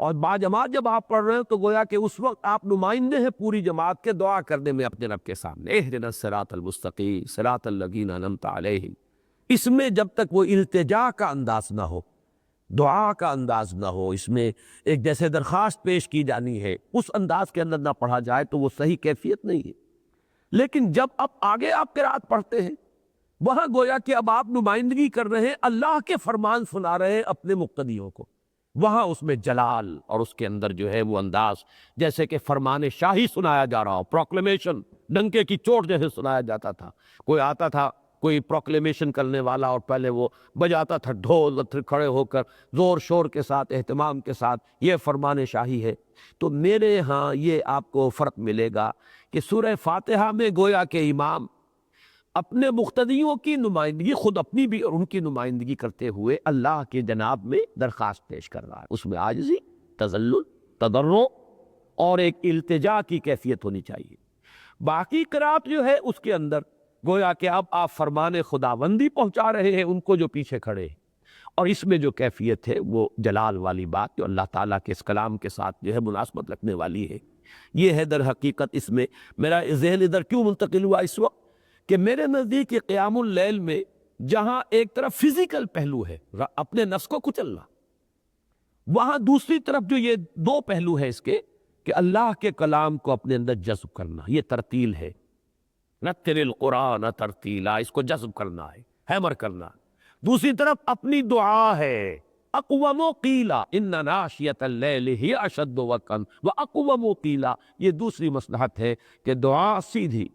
اور باجماعت جب آپ پڑھ رہے ہیں، تو گویا کہ اس وقت آپ نمائندے ہیں پوری جماعت کے، دعا کرنے میں اپنے رب کے سامنے، اہدنا الصراط المستقیم صراط الذین انعمت علیہم۔ اس میں جب تک وہ التجا کا انداز نہ ہو، دعا کا انداز نہ ہو، اس میں ایک جیسے درخواست پیش کی جانی ہے، اس انداز کے اندر نہ پڑھا جائے تو وہ صحیح کیفیت نہیں ہے۔ لیکن جب اب آگے آپ قرات پڑھتے ہیں، وہاں گویا کہ اب آپ نمائندگی کر رہے ہیں، اللہ کے فرمان سنا رہے ہیں اپنے مقتدیوں کو، وہاں اس میں جلال اور اس کے اندر جو ہے وہ انداز جیسے کہ فرمان شاہی سنایا جا رہا ہو، پروکلیمیشن، ڈنکے کی چوٹ جیسے سنایا جاتا تھا۔ کوئی آتا تھا، کوئی پروکلیمیشن کرنے والا، اور پہلے وہ بجاتا تھا ڈھول، پھر کھڑے ہو کر زور شور کے ساتھ، اہتمام کے ساتھ، یہ فرمان شاہی ہے۔ تو میرے ہاں یہ آپ کو فرق ملے گا کہ سورہ فاتحہ میں گویا کہ امام اپنے مقتدیوں کی نمائندگی، خود اپنی بھی اور ان کی نمائندگی کرتے ہوئے اللہ کی جناب میں درخواست پیش کر رہا ہے، اس میں عاجزی، تذلل، تضرع اور ایک التجا کی کیفیت ہونی چاہیے۔ باقی قرات جو ہے اس کے اندر گویا کہ اب آپ فرمان خداوندی پہنچا رہے ہیں ان کو جو پیچھے کھڑے ہیں، اور اس میں جو کیفیت ہے وہ جلال والی بات جو اللہ تعالیٰ کے اس کلام کے ساتھ جو ہے مناسبت رکھنے والی ہے، یہ ہے در حقیقت۔ اس میں میرا ذہن ادھر کیوں منتقل ہوا اس وقت کہ میرے نزدیک یہ قیام اللیل میں جہاں ایک طرف فزیکل پہلو ہے اپنے نفس کو کچلنا، وہاں دوسری طرف جو یہ دو پہلو ہے اس کے کہ اللہ کے کلام کو اپنے اندر جذب کرنا، یہ ترتیل ہے، رتل القرآن ترتیلا، اس کو جذب کرنا ہے، ہیمر کرنا۔ دوسری طرف اپنی دعا ہے، اقوم قیلا ان ناشیۃ اللیل ہی اشد وقعا واقوم قیلا، یہ دوسری مصلحت ہے کہ دعا سیدھی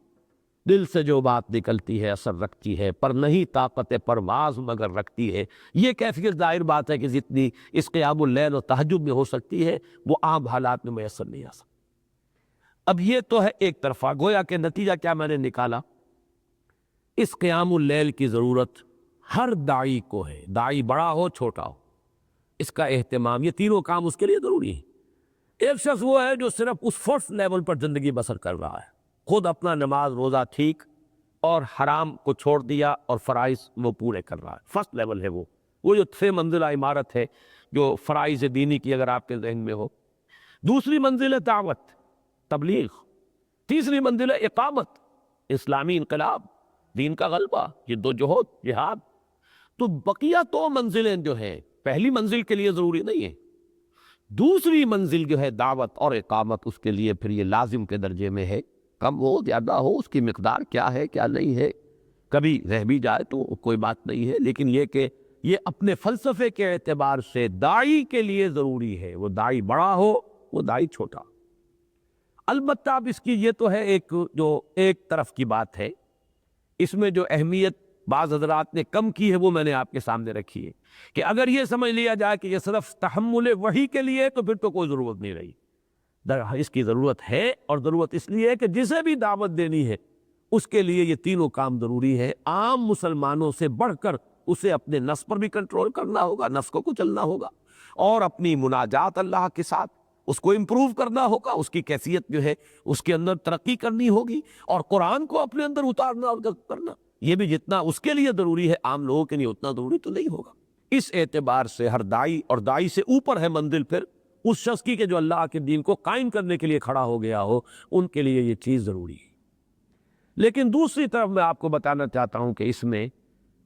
دل سے جو بات نکلتی ہے اثر رکھتی ہے، پر نہیں طاقت پرواز مگر رکھتی ہے۔ یہ کیفیت ظاہر بات ہے کہ جتنی اس قیام اللیل و تہجد میں ہو سکتی ہے وہ عام حالات میں میسر نہیں آ سکتی۔ اب یہ تو ہے ایک طرفہ، گویا کہ نتیجہ کیا میں نے نکالا، اس قیام اللیل کی ضرورت ہر داعی کو ہے، داعی بڑا ہو چھوٹا ہو، اس کا اہتمام، یہ تینوں کام اس کے لیے ضروری ہے۔ ایک شخص وہ ہے جو صرف اس فرسٹ لیول پر زندگی بسر کر رہا ہے، خود اپنا نماز روزہ ٹھیک اور حرام کو چھوڑ دیا اور فرائض وہ پورے کر رہا ہے، فرسٹ لیول ہے وہ جو 6 منزلہ عمارت ہے جو فرائض دینی کی اگر آپ کے ذہن میں ہو۔ دوسری منزل ہے دعوت، تبلیغ۔ تیسری منزل ہے اقامت، اسلامی انقلاب، دین کا غلبہ، جدوجہد، جہاد۔ تو بقیہ 2 منزلیں جو ہیں پہلی منزل کے لیے ضروری نہیں ہے، دوسری منزل جو ہے دعوت اور اقامت اس کے لیے پھر یہ لازم کے درجے میں ہے، کم ہو زیادہ ہو اس کی مقدار کیا ہے کیا نہیں ہے، کبھی رہ بھی جائے تو کوئی بات نہیں ہے، لیکن یہ کہ یہ اپنے فلسفے کے اعتبار سے داعی کے لیے ضروری ہے، وہ داعی بڑا ہو وہ داعی چھوٹا۔ البتہ اب اس کی یہ تو ہے ایک طرف کی بات ہے، اس میں جو اہمیت بعض حضرات نے کم کی ہے وہ میں نے آپ کے سامنے رکھی ہے کہ اگر یہ سمجھ لیا جائے کہ یہ صرف تحمل وحی کے لیے تو پھر تو کوئی ضرورت نہیں رہی۔ اس کی ضرورت ہے، اور ضرورت اس لیے ہے کہ جسے بھی دعوت دینی ہے اس کے لیے یہ تینوں کام ضروری ہے۔ عام مسلمانوں سے بڑھ کر اسے اپنے نفس پر بھی کنٹرول کرنا ہوگا، نفس کو کچلنا ہوگا، اور اپنی مناجات اللہ کے ساتھ اس کو امپروو کرنا ہوگا، اس کی کیفیت جو ہے اس کے اندر ترقی کرنی ہوگی، اور قرآن کو اپنے اندر اتارنا اور کرنا، یہ بھی جتنا اس کے لیے ضروری ہے عام لوگوں کے لیے اتنا ضروری تو نہیں ہوگا۔ اس اعتبار سے ہر داعی، اور داعی سے اوپر ہے منزل پھر اس شخص کی کہ جو اللہ کے دین کو قائم کرنے کے لیے کھڑا ہو گیا ہو، ان کے لیے یہ چیز ضروری ہے۔ لیکن دوسری طرف میں آپ کو بتانا چاہتا ہوں کہ اس میں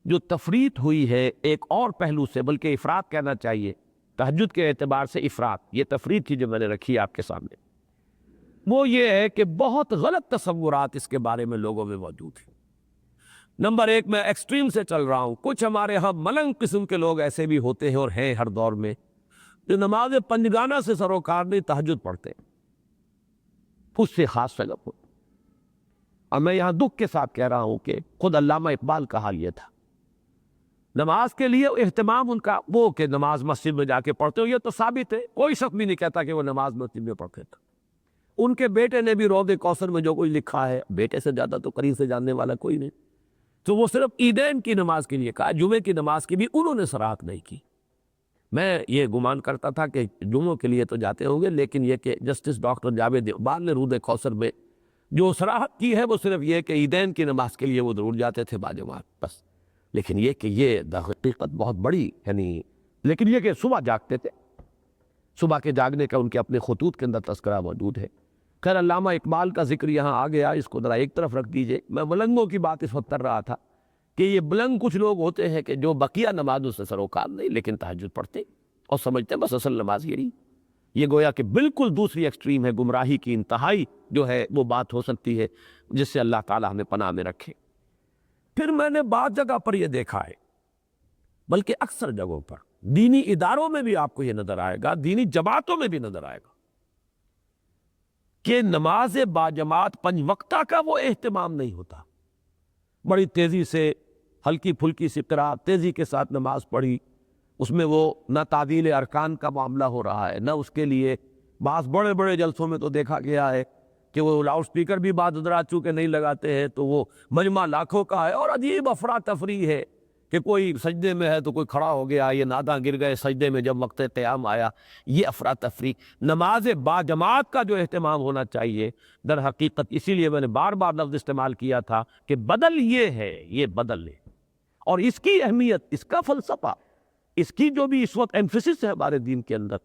جو تفریط ہوئی ہے ایک اور پہلو سے، بلکہ افراط کہنا چاہیے، تہجد کے اعتبار سے افراط، یہ تفریط تھی جو میں نے رکھی آپ کے سامنے، وہ یہ ہے کہ بہت غلط تصورات اس کے بارے میں لوگوں میں موجود ہیں۔ نمبر 1 میں ایکسٹریم سے چل رہا ہوں، کچھ ہمارے ہاں ملنگ قسم کے لوگ ایسے بھی ہوتے ہیں اور ہیں ہر دور میں، جو نماز پنجگانہ سے سروکار نہیں تہجد پڑھتے، اس سے خاص سلب ہو۔ اور میں یہاں دکھ کے ساتھ کہہ رہا ہوں کہ خود علامہ اقبال کا حال یہ تھا، نماز کے لیے اہتمام ان کا وہ کہ نماز مسجد میں جا کے پڑھتے ہو، یہ تو ثابت ہے، کوئی شخص بھی نہیں کہتا کہ وہ نماز مسجد میں پڑھتے تھے۔ ان کے بیٹے نے بھی روض کوثر میں جو کچھ لکھا ہے، بیٹے سے زیادہ تو قریب سے جاننے والا کوئی نہیں، تو وہ صرف عیدین کی نماز کے لیے کہا، جمعے کی نماز کی بھی انہوں نے صراحت نہیں کی۔ میں یہ گمان کرتا تھا کہ جمعوں کے لیے تو جاتے ہوں گے، لیکن یہ کہ جسٹس ڈاکٹر جاوید اقبال نے رود کوثر میں جو صراحت کی ہے وہ صرف یہ کہ عیدین کی نماز کے لیے وہ ضرور جاتے تھے باجماعت، بس۔ لیکن یہ کہ یہ حقیقت بہت بڑی، یعنی لیکن یہ کہ صبح جاگتے تھے، صبح کے جاگنے کا ان کے اپنے خطوط کے اندر تذکرہ موجود ہے۔ خیر علامہ اقبال کا ذکر یہاں آ گیا، اس کو ذرا ایک طرف رکھ دیجئے۔ میں بلنگوں کی بات اس وقت کر رہا تھا کہ یہ بلنگ کچھ لوگ ہوتے ہیں کہ جو بقیہ نمازوں سے سروکار نہیں لیکن تہجد پڑھتے اور سمجھتے ہیں بس اصل نماز یہی۔ یہ گویا کہ بالکل دوسری ایکسٹریم ہے، گمراہی کی انتہائی جو ہے وہ بات ہو سکتی ہے، جس سے اللہ تعالیٰ ہمیں پناہ میں رکھے۔ پھر میں نے بعض جگہ پر یہ دیکھا ہے، بلکہ اکثر جگہوں پر دینی اداروں میں بھی آپ کو یہ نظر آئے گا، دینی جماعتوں میں بھی نظر آئے گا کہ نماز باجماعت 5 وقتہ کا وہ اہتمام نہیں ہوتا۔ بڑی تیزی سے ہلکی پھلکی سی قرات تیزی کے ساتھ نماز پڑھی، اس میں وہ نہ تعدیل ارکان کا معاملہ ہو رہا ہے، نہ اس کے لیے بعض بڑے بڑے جلسوں میں تو دیکھا گیا ہے کہ وہ لاؤڈ سپیکر بھی بعض حضرات چونکہ نہیں لگاتے ہیں تو وہ مجمع لاکھوں کا ہے، اور عجیب افراتفری ہے کہ کوئی سجدے میں ہے تو کوئی کھڑا ہو گیا، یہ ناداں گر گئے سجدے میں جب وقت قیام آیا، یہ افراتفری۔ نماز باجماعت کا جو اہتمام ہونا چاہیے در حقیقت، اسی لیے میں نے بار بار لفظ استعمال کیا تھا کہ بدل یہ ہے، یہ بدل ہے، اور اس کی اہمیت، اس کا فلسفہ، اس کی جو بھی اس وقت ایمفیسس ہے ہمارے دین کے اندر،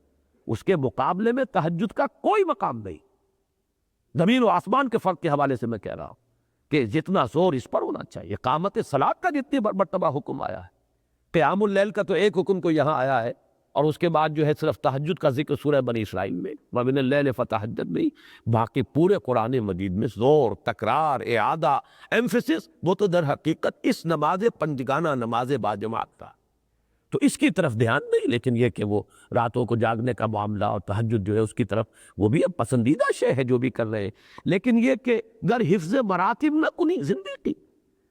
اس کے مقابلے میں تہجد کا کوئی مقام نہیں۔ زمین و آسمان کے فرق کے حوالے سے میں کہہ رہا ہوں۔ کہ جتنا زور اس پر ہونا چاہیے. قامت صلاۃ کا جتنی مرتبہ حکم آیا ہے، قیام اللیل کا تو ایک حکم تو یہاں آیا ہے، اور اس کے بعد جو ہے صرف تہجد کا ذکر سورہ بنی اسرائیل میں وَمِنَ اللَّيْلِ فَتَہجد میں. باقی پورے قرآن مجید میں زور، تکرار، اعادہ، ایمفیسس وہ تو در حقیقت اس نماز پنجگانہ، نماز باجماعت کا. تو اس کی طرف دھیان نہیں، لیکن یہ کہ وہ راتوں کو جاگنے کا معاملہ اور تہجد جو ہے اس کی طرف وہ بھی اب پسندیدہ شے ہے جو بھی کر رہے ہیں. لیکن یہ کہ گر حفظ مراتب نہ کنی زندگی،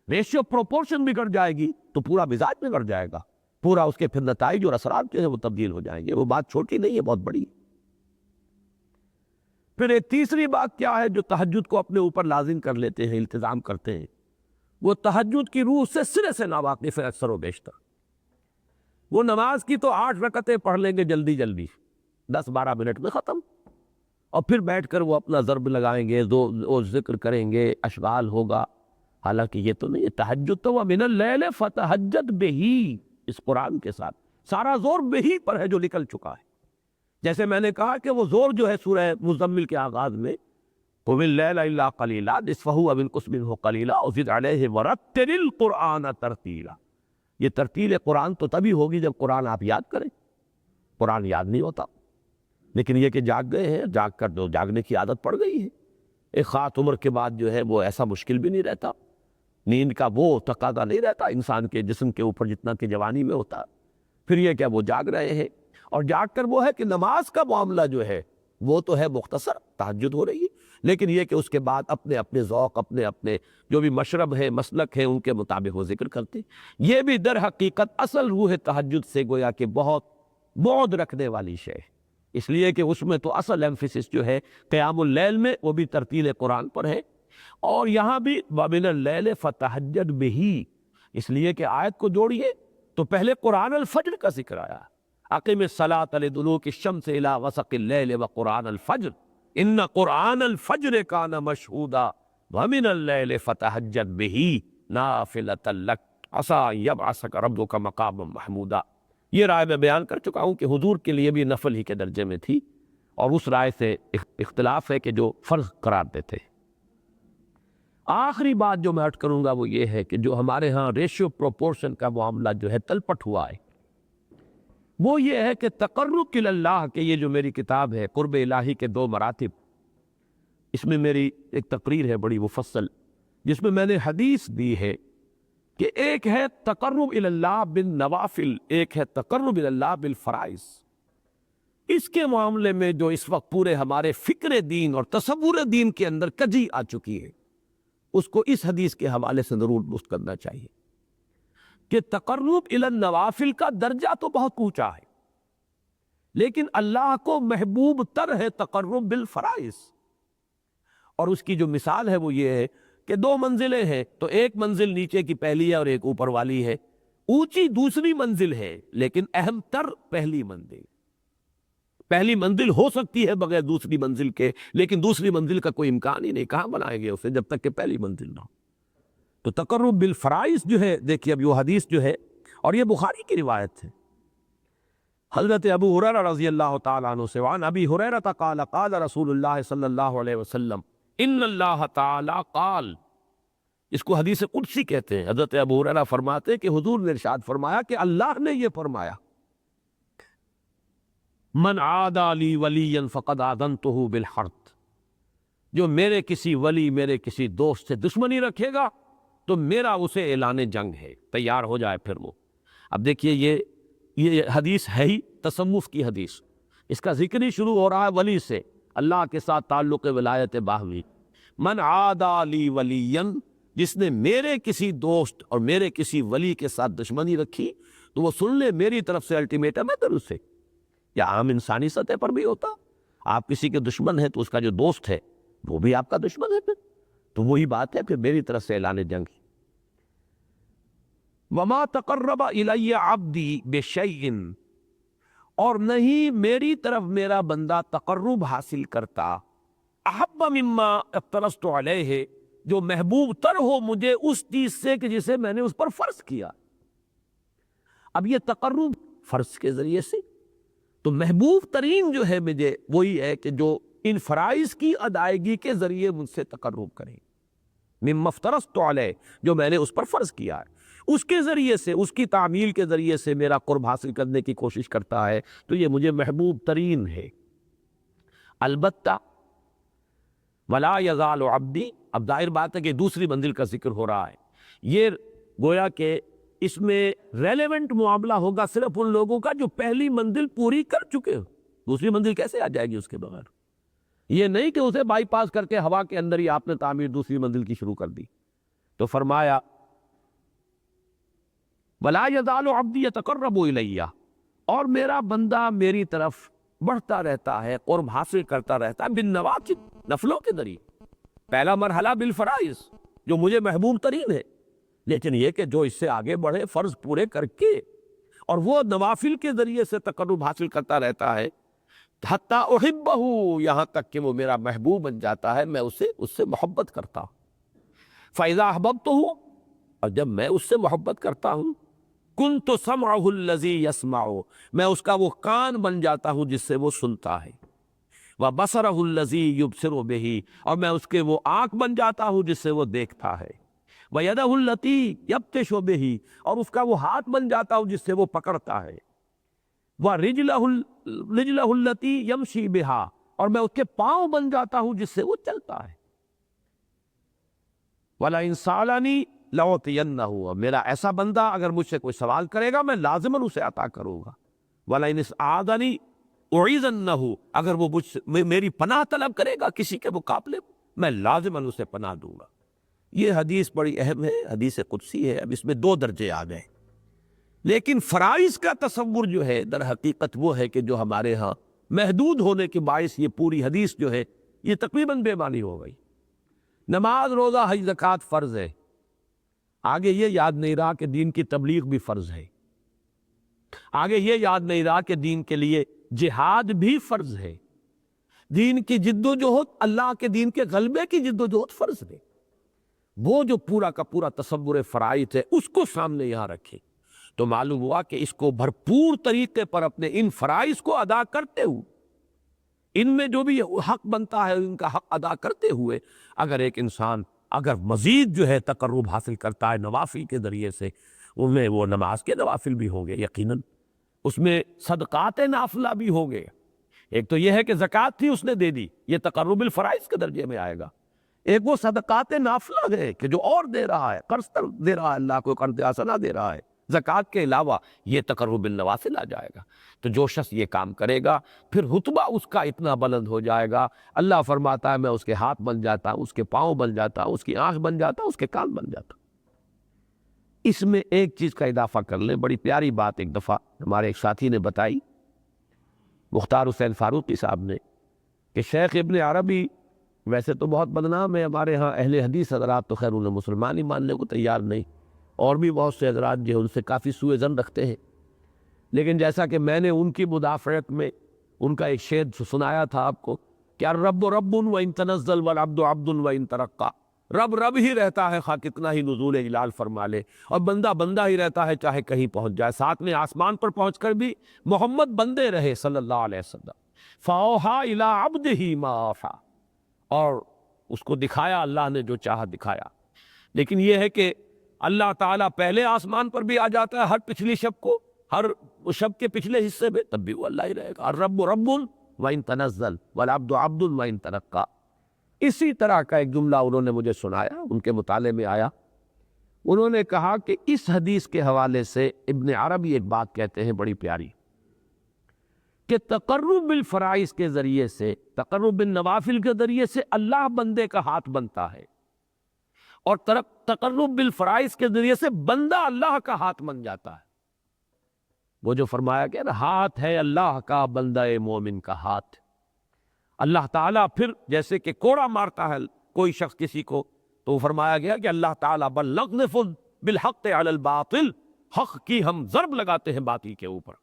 ریشیو پروپورشن بگڑ جائے گی تو پورا مزاج بگڑ جائے گا، پورا اس کے پھر نتائج اور اثرات جو ہے وہ تبدیل ہو جائیں گے. وہ بات چھوٹی نہیں ہے، بہت بڑی. پھر ایک تیسری بات کیا ہے جو تہجد کو اپنے اوپر لازم کر لیتے ہیں، التزام کرتے ہیں، وہ تہجد کی روح سے سرے سے ناواقف ہے اکثر و بیشتر. وہ نماز کی تو 8 رکعتیں پڑھ لیں گے جلدی جلدی 10-12 منٹ میں ختم، اور پھر بیٹھ کر وہ اپنا ضرب لگائیں گے، وہ ذکر کریں گے، اشغال ہوگا. حالانکہ یہ تو نہیں ہے. تہجد تو وَمِنَ اللَّيْلِ فَتَہجد بِهِ، اس قرآن کے ساتھ سارا زور بہی پر ہے جو نکل چکا ہے. جیسے میں نے کہا کہ وہ زور جو ہے سورہ مزمل کے آغاز میں قُمِ اللَّيْلَ إِلَّا قَلِيلًا نِصْفَهُ أَوِ انقُصْ مِنْهُ قَلِيلًا أَوْ زِدْ عَلَيْهِ وَرَتِّلِ الْقُرْآنَ تَرْتِيلًا. یہ ترتیل قرآن تو تبھی ہوگی جب قرآن آپ یاد کریں. قرآن یاد نہیں ہوتا. لیکن یہ کہ جاگ گئے ہیں، جاگ کر جو جاگنے کی عادت پڑ گئی ہے. ایک خاص عمر کے بعد جو ہے وہ ایسا مشکل بھی نہیں رہتا، نیند کا وہ تقاضا نہیں رہتا انسان کے جسم کے اوپر جتنا کہ جوانی میں ہوتا. پھر یہ کہ وہ جاگ رہے ہیں، اور جاگ کر وہ ہے کہ نماز کا معاملہ جو ہے وہ تو ہے مختصر، تہجد ہو رہی ہے، لیکن یہ کہ اس کے بعد اپنے اپنے ذوق، اپنے اپنے جو بھی مشرب ہے، مسلک ہے، ان کے مطابق وہ ذکر کرتے. یہ بھی در حقیقت اصل روح تہجد سے گویا کہ بہت بعد رکھنے والی شے ہے. اس لیے کہ اس میں تو اصل ایمفیسس جو ہے قیام اللیل میں وہ بھی ترتیل قرآن پر ہے، اور یہاں بھی وَمِنَ اللَّيْلِ فَتَہجد بِهِ. اس لیے کہ آیت کو جوڑیے تو پہلے قرآن الفجر کا ذکر آیا. اقم الصلاۃ لدلوک الشمس الی غسق اللیل وقرآن الفجر ان قرآن الفجر کان مشہودا ومن اللیل فتہجد بہ نافلۃ لک عسیٰ ان یبعثک ربک مقاما محمودا. یہ رائے میں بیان کر چکا ہوں کہ حضور کے لیے بھی نفل ہی کے درجے میں تھی، اور اس رائے سے اختلاف ہے کہ جو فرض قرار دیتے. آخری بات جو میں عرض کروں گا وہ یہ ہے کہ جو ہمارے ہاں ریشیو پروپورشن کا معاملہ جو ہے تلپٹ ہوا ہے، وہ یہ ہے کہ تقرب الی اللہ کے یہ جو میری کتاب ہے قرب الہی کے 2 مراتب، اس میں میری ایک تقریر ہے بڑی مفصل جس میں نے حدیث دی ہے کہ ایک ہے تقرب الی اللہ بالنوافل، ایک ہے تقرب الی اللہ بالفرائض. اس کے معاملے میں جو اس وقت پورے ہمارے فکر دین اور تصور دین کے اندر کجی آ چکی ہے، اس کو اس حدیث کے حوالے سے ضرور درست کرنا چاہیے کہ تقرب الی النوافل کا درجہ تو بہت اونچا ہے، لیکن اللہ کو محبوب تر ہے تقرب بالفرائض. اور اس کی جو مثال ہے وہ یہ ہے کہ 2 منزلیں ہیں، تو ایک منزل نیچے کی پہلی ہے اور ایک اوپر والی ہے. اونچی دوسری منزل ہے لیکن اہم تر پہلی منزل. پہلی منزل ہو سکتی ہے بغیر دوسری منزل کے، لیکن دوسری منزل کا کوئی امکان ہی نہیں. کہاں بنائیں گے اسے جب تک کہ پہلی منزل نہ ہو؟ تو تقرب بالفرائض جو ہے، دیکھیے اب یہ حدیث جو ہے، اور یہ بخاری کی روایت ہے، حضرت ابو ہریرہ رضی اللہ تعالیٰ عنہ سے، وعن ابی ہریرہ قال قال رسول اللہ صلی اللہ علیہ وسلم ان اللہ تعالیٰ قال. اس کو حدیث قدسی کہتے ہیں. حضرت ابو ہریرہ فرماتے کہ حضور نے ارشاد فرمایا کہ اللہ نے یہ فرمایا، من عادى لی ولیا فقد آذنتہ بالحرب. جو میرے کسی ولی، میرے کسی دوست سے دشمنی رکھے گا تو میرا اسے اعلان جنگ ہے، تیار ہو جائے پھر وہ. اب دیکھیے یہ حدیث ہے ہی تصوف کی حدیث. اس کا ذکر ہی شروع ہو رہا ہے ولی سے، اللہ کے ساتھ تعلق ولایت باہمی. من عادى لی ولیا، جس نے میرے کسی دوست اور میرے کسی ولی کے ساتھ دشمنی رکھی تو وہ سن لے میری طرف سے الٹیمیٹم ہے در اسے. یا عام انسانی سطح پر بھی ہوتا، آپ کسی کے دشمن ہیں تو اس کا جو دوست ہے وہ بھی آپ کا دشمن ہے، پھر تو وہی بات ہے، پھر میری طرف سے اعلان جنگ. وما تقرب الی عبدی بشیء، اور نہیں میری طرف میرا بندہ تقرب حاصل کرتا احب مما افترضت علیہ، جو محبوب تر ہو مجھے اس چیز سے کہ جسے میں نے اس پر فرض کیا. اب یہ تقرب فرض کے ذریعے سے، تو محبوب ترین جو ہے مجھے وہی ہے کہ جو ان فرائض کی ادائیگی کے ذریعے مجھ سے تقرب کریں. مما افترضت علیہ، جو میں نے اس پر فرض کیا ہے، اس کے ذریعے سے، اس کی تعمیل کے ذریعے سے میرا قرب حاصل کرنے کی کوشش کرتا ہے تو یہ مجھے محبوب ترین ہے۔ البتہ ولا یزال عبدی، اب ظاہر بات ہے کہ دوسری منزل کا ذکر ہو رہا ہے، یہ گویا کہ اس میں ریلیونٹ معاملہ ہوگا صرف ان لوگوں کا جو پہلی منزل پوری کر چکے ہو۔ دوسری منزل کیسے آ جائے گی اس کے بغیر؟ یہ نہیں کہ اسے بائی پاس کر کے ہوا کے اندر ہی آپ نے تعمیر دوسری منزل کی شروع کر دی۔ تو فرمایا وَلَا يَزَالُ عَبْدِي يَتَقَرَّبُ إِلَيَّ، اور میرا بندہ میری طرف بڑھتا رہتا ہے، قرب حاصل کرتا رہتا ہے، بالنوافل، نفلوں کے ذریعے۔ پہلا مرحلہ بالفرائض جو مجھے محبوب ترین ہے، لیکن یہ کہ جو اس سے آگے بڑھے فرض پورے کر کے اور وہ نوافل کے ذریعے سے تقرب حاصل کرتا رہتا ہے، حتیٰ احبہ، یہاں تک کہ وہ میرا محبوب بن جاتا ہے، میں اس سے محبت کرتا ہوں۔ فَإِذَا أَحْبَبْتُهُ، اور جب میں اس سے محبت کرتا ہوں، كُنْتُ سَمْعُهُ الَّذِي يَسْمَعُ، میں اس کا وہ کان بن جاتا ہوں جس سے وہ سنتا ہے، وَبَصَرَهُ الَّذِي يُبْصِرُ بِهِ، اور میں اس کے وہ آنکھ بن جاتا ہوں جس سے وہ دیکھتا ہے، وَيَدَهُ الَّتِي يَبْطِشُ بِهِ، اور اس کا وہ ہاتھ بن جاتا ہوں جس سے وہ پکڑتا ہے، وَرِجْلَهُ الَّتِي يَمْشِي بِهَا، اور میں اس کے پاؤں بن جاتا ہوں جس سے وہ چلتا ہے، وَلَئِن سَأَلَنِي لَأُعْطِيَنَّهُ، میرا ایسا بندہ اگر مجھ سے کوئی سوال کرے گا میں لازماً اسے عطا کروں گا، وَلَئِنِ اسْتَعَاذَنِي أُعِيذَنَّهُ، اگر وہ میری پناہ طلب کرے گا کسی کے مقابلے میں لازماً اسے پناہ دوں گا۔ یہ حدیث بڑی اہم ہے، حدیث قدسی ہے۔ اب اس میں دو درجے آ گئے، لیکن فرائض کا تصور جو ہے در حقیقت وہ ہے کہ جو ہمارے ہاں محدود ہونے کے باعث یہ پوری حدیث جو ہے یہ تقریباً بے معنی ہو گئی۔ نماز، روزہ، حج، زکوٰۃ فرض ہے، آگے یہ یاد نہیں رہا کہ دین کی تبلیغ بھی فرض ہے، آگے یہ یاد نہیں رہا کہ دین کے لیے جہاد بھی فرض ہے، دین کی جد و جہد، اللہ کے دین کے غلبے کی جد و جہد فرض ہے۔ وہ جو پورا کا پورا تصور فرائض ہے اس کو سامنے یہاں رکھے تو معلوم ہوا کہ اس کو بھرپور طریقے پر اپنے ان فرائض کو ادا کرتے ہوئے، ان میں جو بھی حق بنتا ہے ان کا حق ادا کرتے ہوئے، اگر ایک انسان اگر مزید جو ہے تقرب حاصل کرتا ہے نوافل کے ذریعے سے، ان میں وہ نماز کے نوافل بھی ہوں گے یقیناً، اس میں صدقات نافلہ بھی ہوں گے۔ ایک تو یہ ہے کہ زکوٰۃ تھی اس نے دے دی، یہ تقرب الفرائض کے درجے میں آئے گا۔ ایک وہ صدقات نافلہ ہے کہ جو اور دے رہا ہے، قرض دے رہا ہے، اللہ کو قرض حسنہ دے رہا ہے، زکوٰۃ کے علاوہ یہ تقرب النوافل آ جائے گا۔ تو جو شخص یہ کام کرے گا پھر رتبہ اس کا اتنا بلند ہو جائے گا، اللہ فرماتا ہے میں اس کے ہاتھ بن جاتا ہوں، اس کے پاؤں بن جاتا ہوں، اس کی آنکھ بن جاتا ہوں، اس کے کان بن جاتا ہوں۔ اس میں ایک چیز کا اضافہ کر لیں، بڑی پیاری بات ایک دفعہ ہمارے ایک ساتھی نے بتائی، مختار حسین فاروقی صاحب نے، کہ شیخ ابن عربی ویسے تو بہت بدنام ہے ہمارے ہاں، اہل حدیث حضرات تو خیر انہیں مسلمان ہی ماننے کو تیار نہیں، اور بھی بہت سے حضرات جو ان سے کافی سوء ظن رکھتے ہیں، لیکن جیسا کہ میں نے ان کی مدافعت میں ان کا ایک شعر سنایا تھا آپ کو کہ الرب رب وان تنزل والعبد عبد وان ترقى، رب رب ہی رہتا ہے خواہ کتنا ہی نزول جلال فرما لے، اور بندہ بندہ ہی رہتا ہے چاہے کہیں پہنچ جائے، ساتھ میں آسمان پر پہنچ کر بھی محمد بندے رہے صلی اللہ علیہ وسلم۔ فَأَوْحَىٰ إِلَىٰ عَبْدِهِ مَا أَوْحَىٰ، اور اس کو دکھایا اللہ نے جو چاہا دکھایا۔ لیکن یہ ہے کہ اللہ تعالیٰ پہلے آسمان پر بھی آ جاتا ہے ہر پچھلی شب کو، ہر شب کے پچھلے حصے میں، تب بھی وہ اللہ ہی رہے گا۔ الرب رب وَإِن تَنَزَّلَ وَالْعَبْدُ عَبْدٌ وَإِن تَرَقَّى۔ اسی طرح کا ایک جملہ انہوں نے مجھے سنایا، ان کے مطالعے میں آیا، انہوں نے کہا کہ اس حدیث کے حوالے سے ابن عربی ایک بات کہتے ہیں بڑی پیاری، کہ تقرب بالفرائض کے ذریعے سے، تقرب بالنوافل کے ذریعے سے اللہ بندے کا ہاتھ بنتا ہے، اور تقرب بالفرائض کے ذریعے سے بندہ اللہ کا ہاتھ بن جاتا ہے۔ وہ جو فرمایا کہ ہاتھ ہے اللہ کا بندہ مومن کا ہاتھ، اللہ تعالیٰ پھر جیسے کہ کوڑا مارتا ہے کوئی شخص کسی کو، تو فرمایا گیا کہ اللہ تعالیٰ بل نقذف بالحق علی الباطل، حق کی ہم ضرب لگاتے ہیں باطل کے اوپر۔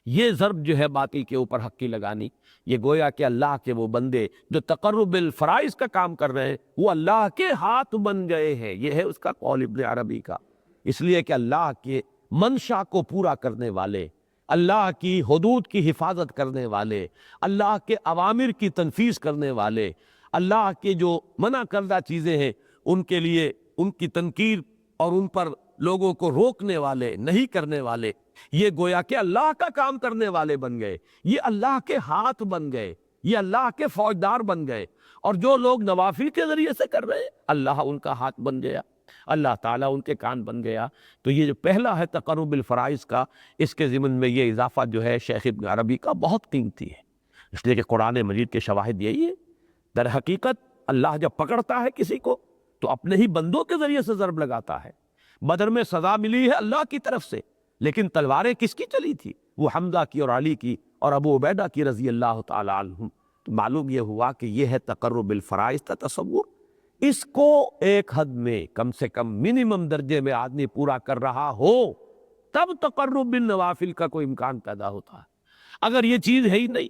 یہ ضرب جو ہے باطل کے اوپر حق کی لگانی، یہ گویا کہ اللہ کے وہ بندے جو تقرب الفرائض کا کام کر رہے ہیں وہ اللہ کے ہاتھ بن گئے ہیں۔ یہ ہے اس کا قول ابن عربی کا، اس لیے کہ اللہ کے منشا کو پورا کرنے والے، اللہ کی حدود کی حفاظت کرنے والے، اللہ کے اوامر کی تنفیذ کرنے والے، اللہ کے جو منع کردہ چیزیں ہیں ان کے لیے ان کی تنکیر اور ان پر لوگوں کو روکنے والے، نہیں کرنے والے، یہ گویا کہ اللہ کا کام کرنے والے بن گئے، یہ اللہ کے ہاتھ بن گئے، یہ اللہ کے فوجدار بن گئے۔ اور جو لوگ نوافل کے ذریعے سے کر رہے ہیں، اللہ ان کا ہاتھ بن گیا، اللہ تعالیٰ ان کے کان بن گیا۔ تو یہ جو پہلا ہے تقرب بالفرائض کا، اس کے ضمن میں یہ اضافہ جو ہے شیخ ابن عربی کا بہت قیمتی ہے، اس لیے کہ قرآن مجید کے شواہد یہی ہے۔ در حقیقت اللہ جب پکڑتا ہے کسی کو تو اپنے ہی بندوں کے ذریعے سے ضرب لگاتا ہے۔ بدر میں سزا ملی ہے اللہ کی طرف سے، لیکن تلواریں کس کی چلی تھی؟ وہ حمزہ کی اور علی کی اور ابو عبیدہ کی رضی اللہ تعالی عنہم۔ تو معلوم یہ ہوا کہ یہ ہے تقرب بالفرائض کا تصور۔ اس کو ایک حد میں کم سے کم منیمم درجے میں آدمی پورا کر رہا ہو تب تقرب بالنوافل کا کوئی امکان پیدا ہوتا ہے۔ اگر یہ چیز ہے ہی نہیں،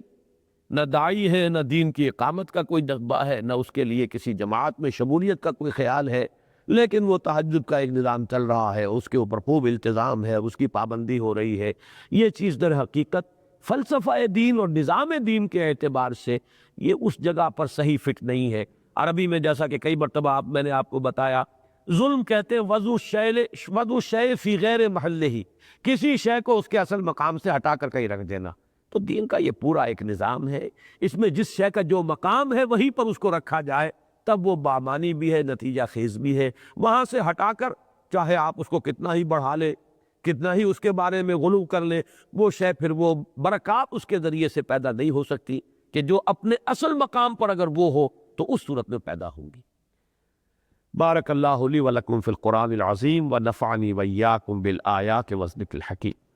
نہ داعی ہے، نہ دین کی اقامت کا کوئی جذبہ ہے، نہ اس کے لیے کسی جماعت میں شمولیت کا کوئی خیال ہے، لیکن وہ تہجد کا ایک نظام چل رہا ہے، اس کے اوپر خوب التزام ہے، اس کی پابندی ہو رہی ہے، یہ چیز در حقیقت فلسفہ دین اور نظام دین کے اعتبار سے یہ اس جگہ پر صحیح فٹ نہیں ہے۔ عربی میں جیسا کہ کئی مرتبہ میں نے آپ کو بتایا، ظلم کہتے ہیں وضع شیء فی غیر محلہ، کسی شے کو اس کے اصل مقام سے ہٹا کر کہیں رکھ دینا۔ تو دین کا یہ پورا ایک نظام ہے، اس میں جس شے کا جو مقام ہے وہیں پر اس کو رکھا جائے، تب وہ بامانی بھی ہے، نتیجہ خیز بھی ہے۔ وہاں سے ہٹا کر چاہے آپ اس کو کتنا ہی بڑھا لے، کتنا ہی اس کے بارے میں غلو کر لے، وہ شے پھر وہ برکات اس کے ذریعے سے پیدا نہیں ہو سکتی کہ جو اپنے اصل مقام پر اگر وہ ہو تو اس صورت میں پیدا ہوگی۔ بارک اللہ لی و لکم فی القرآن العظیم و نفعنی و ایاکم بالآیات والذکر الحکیم۔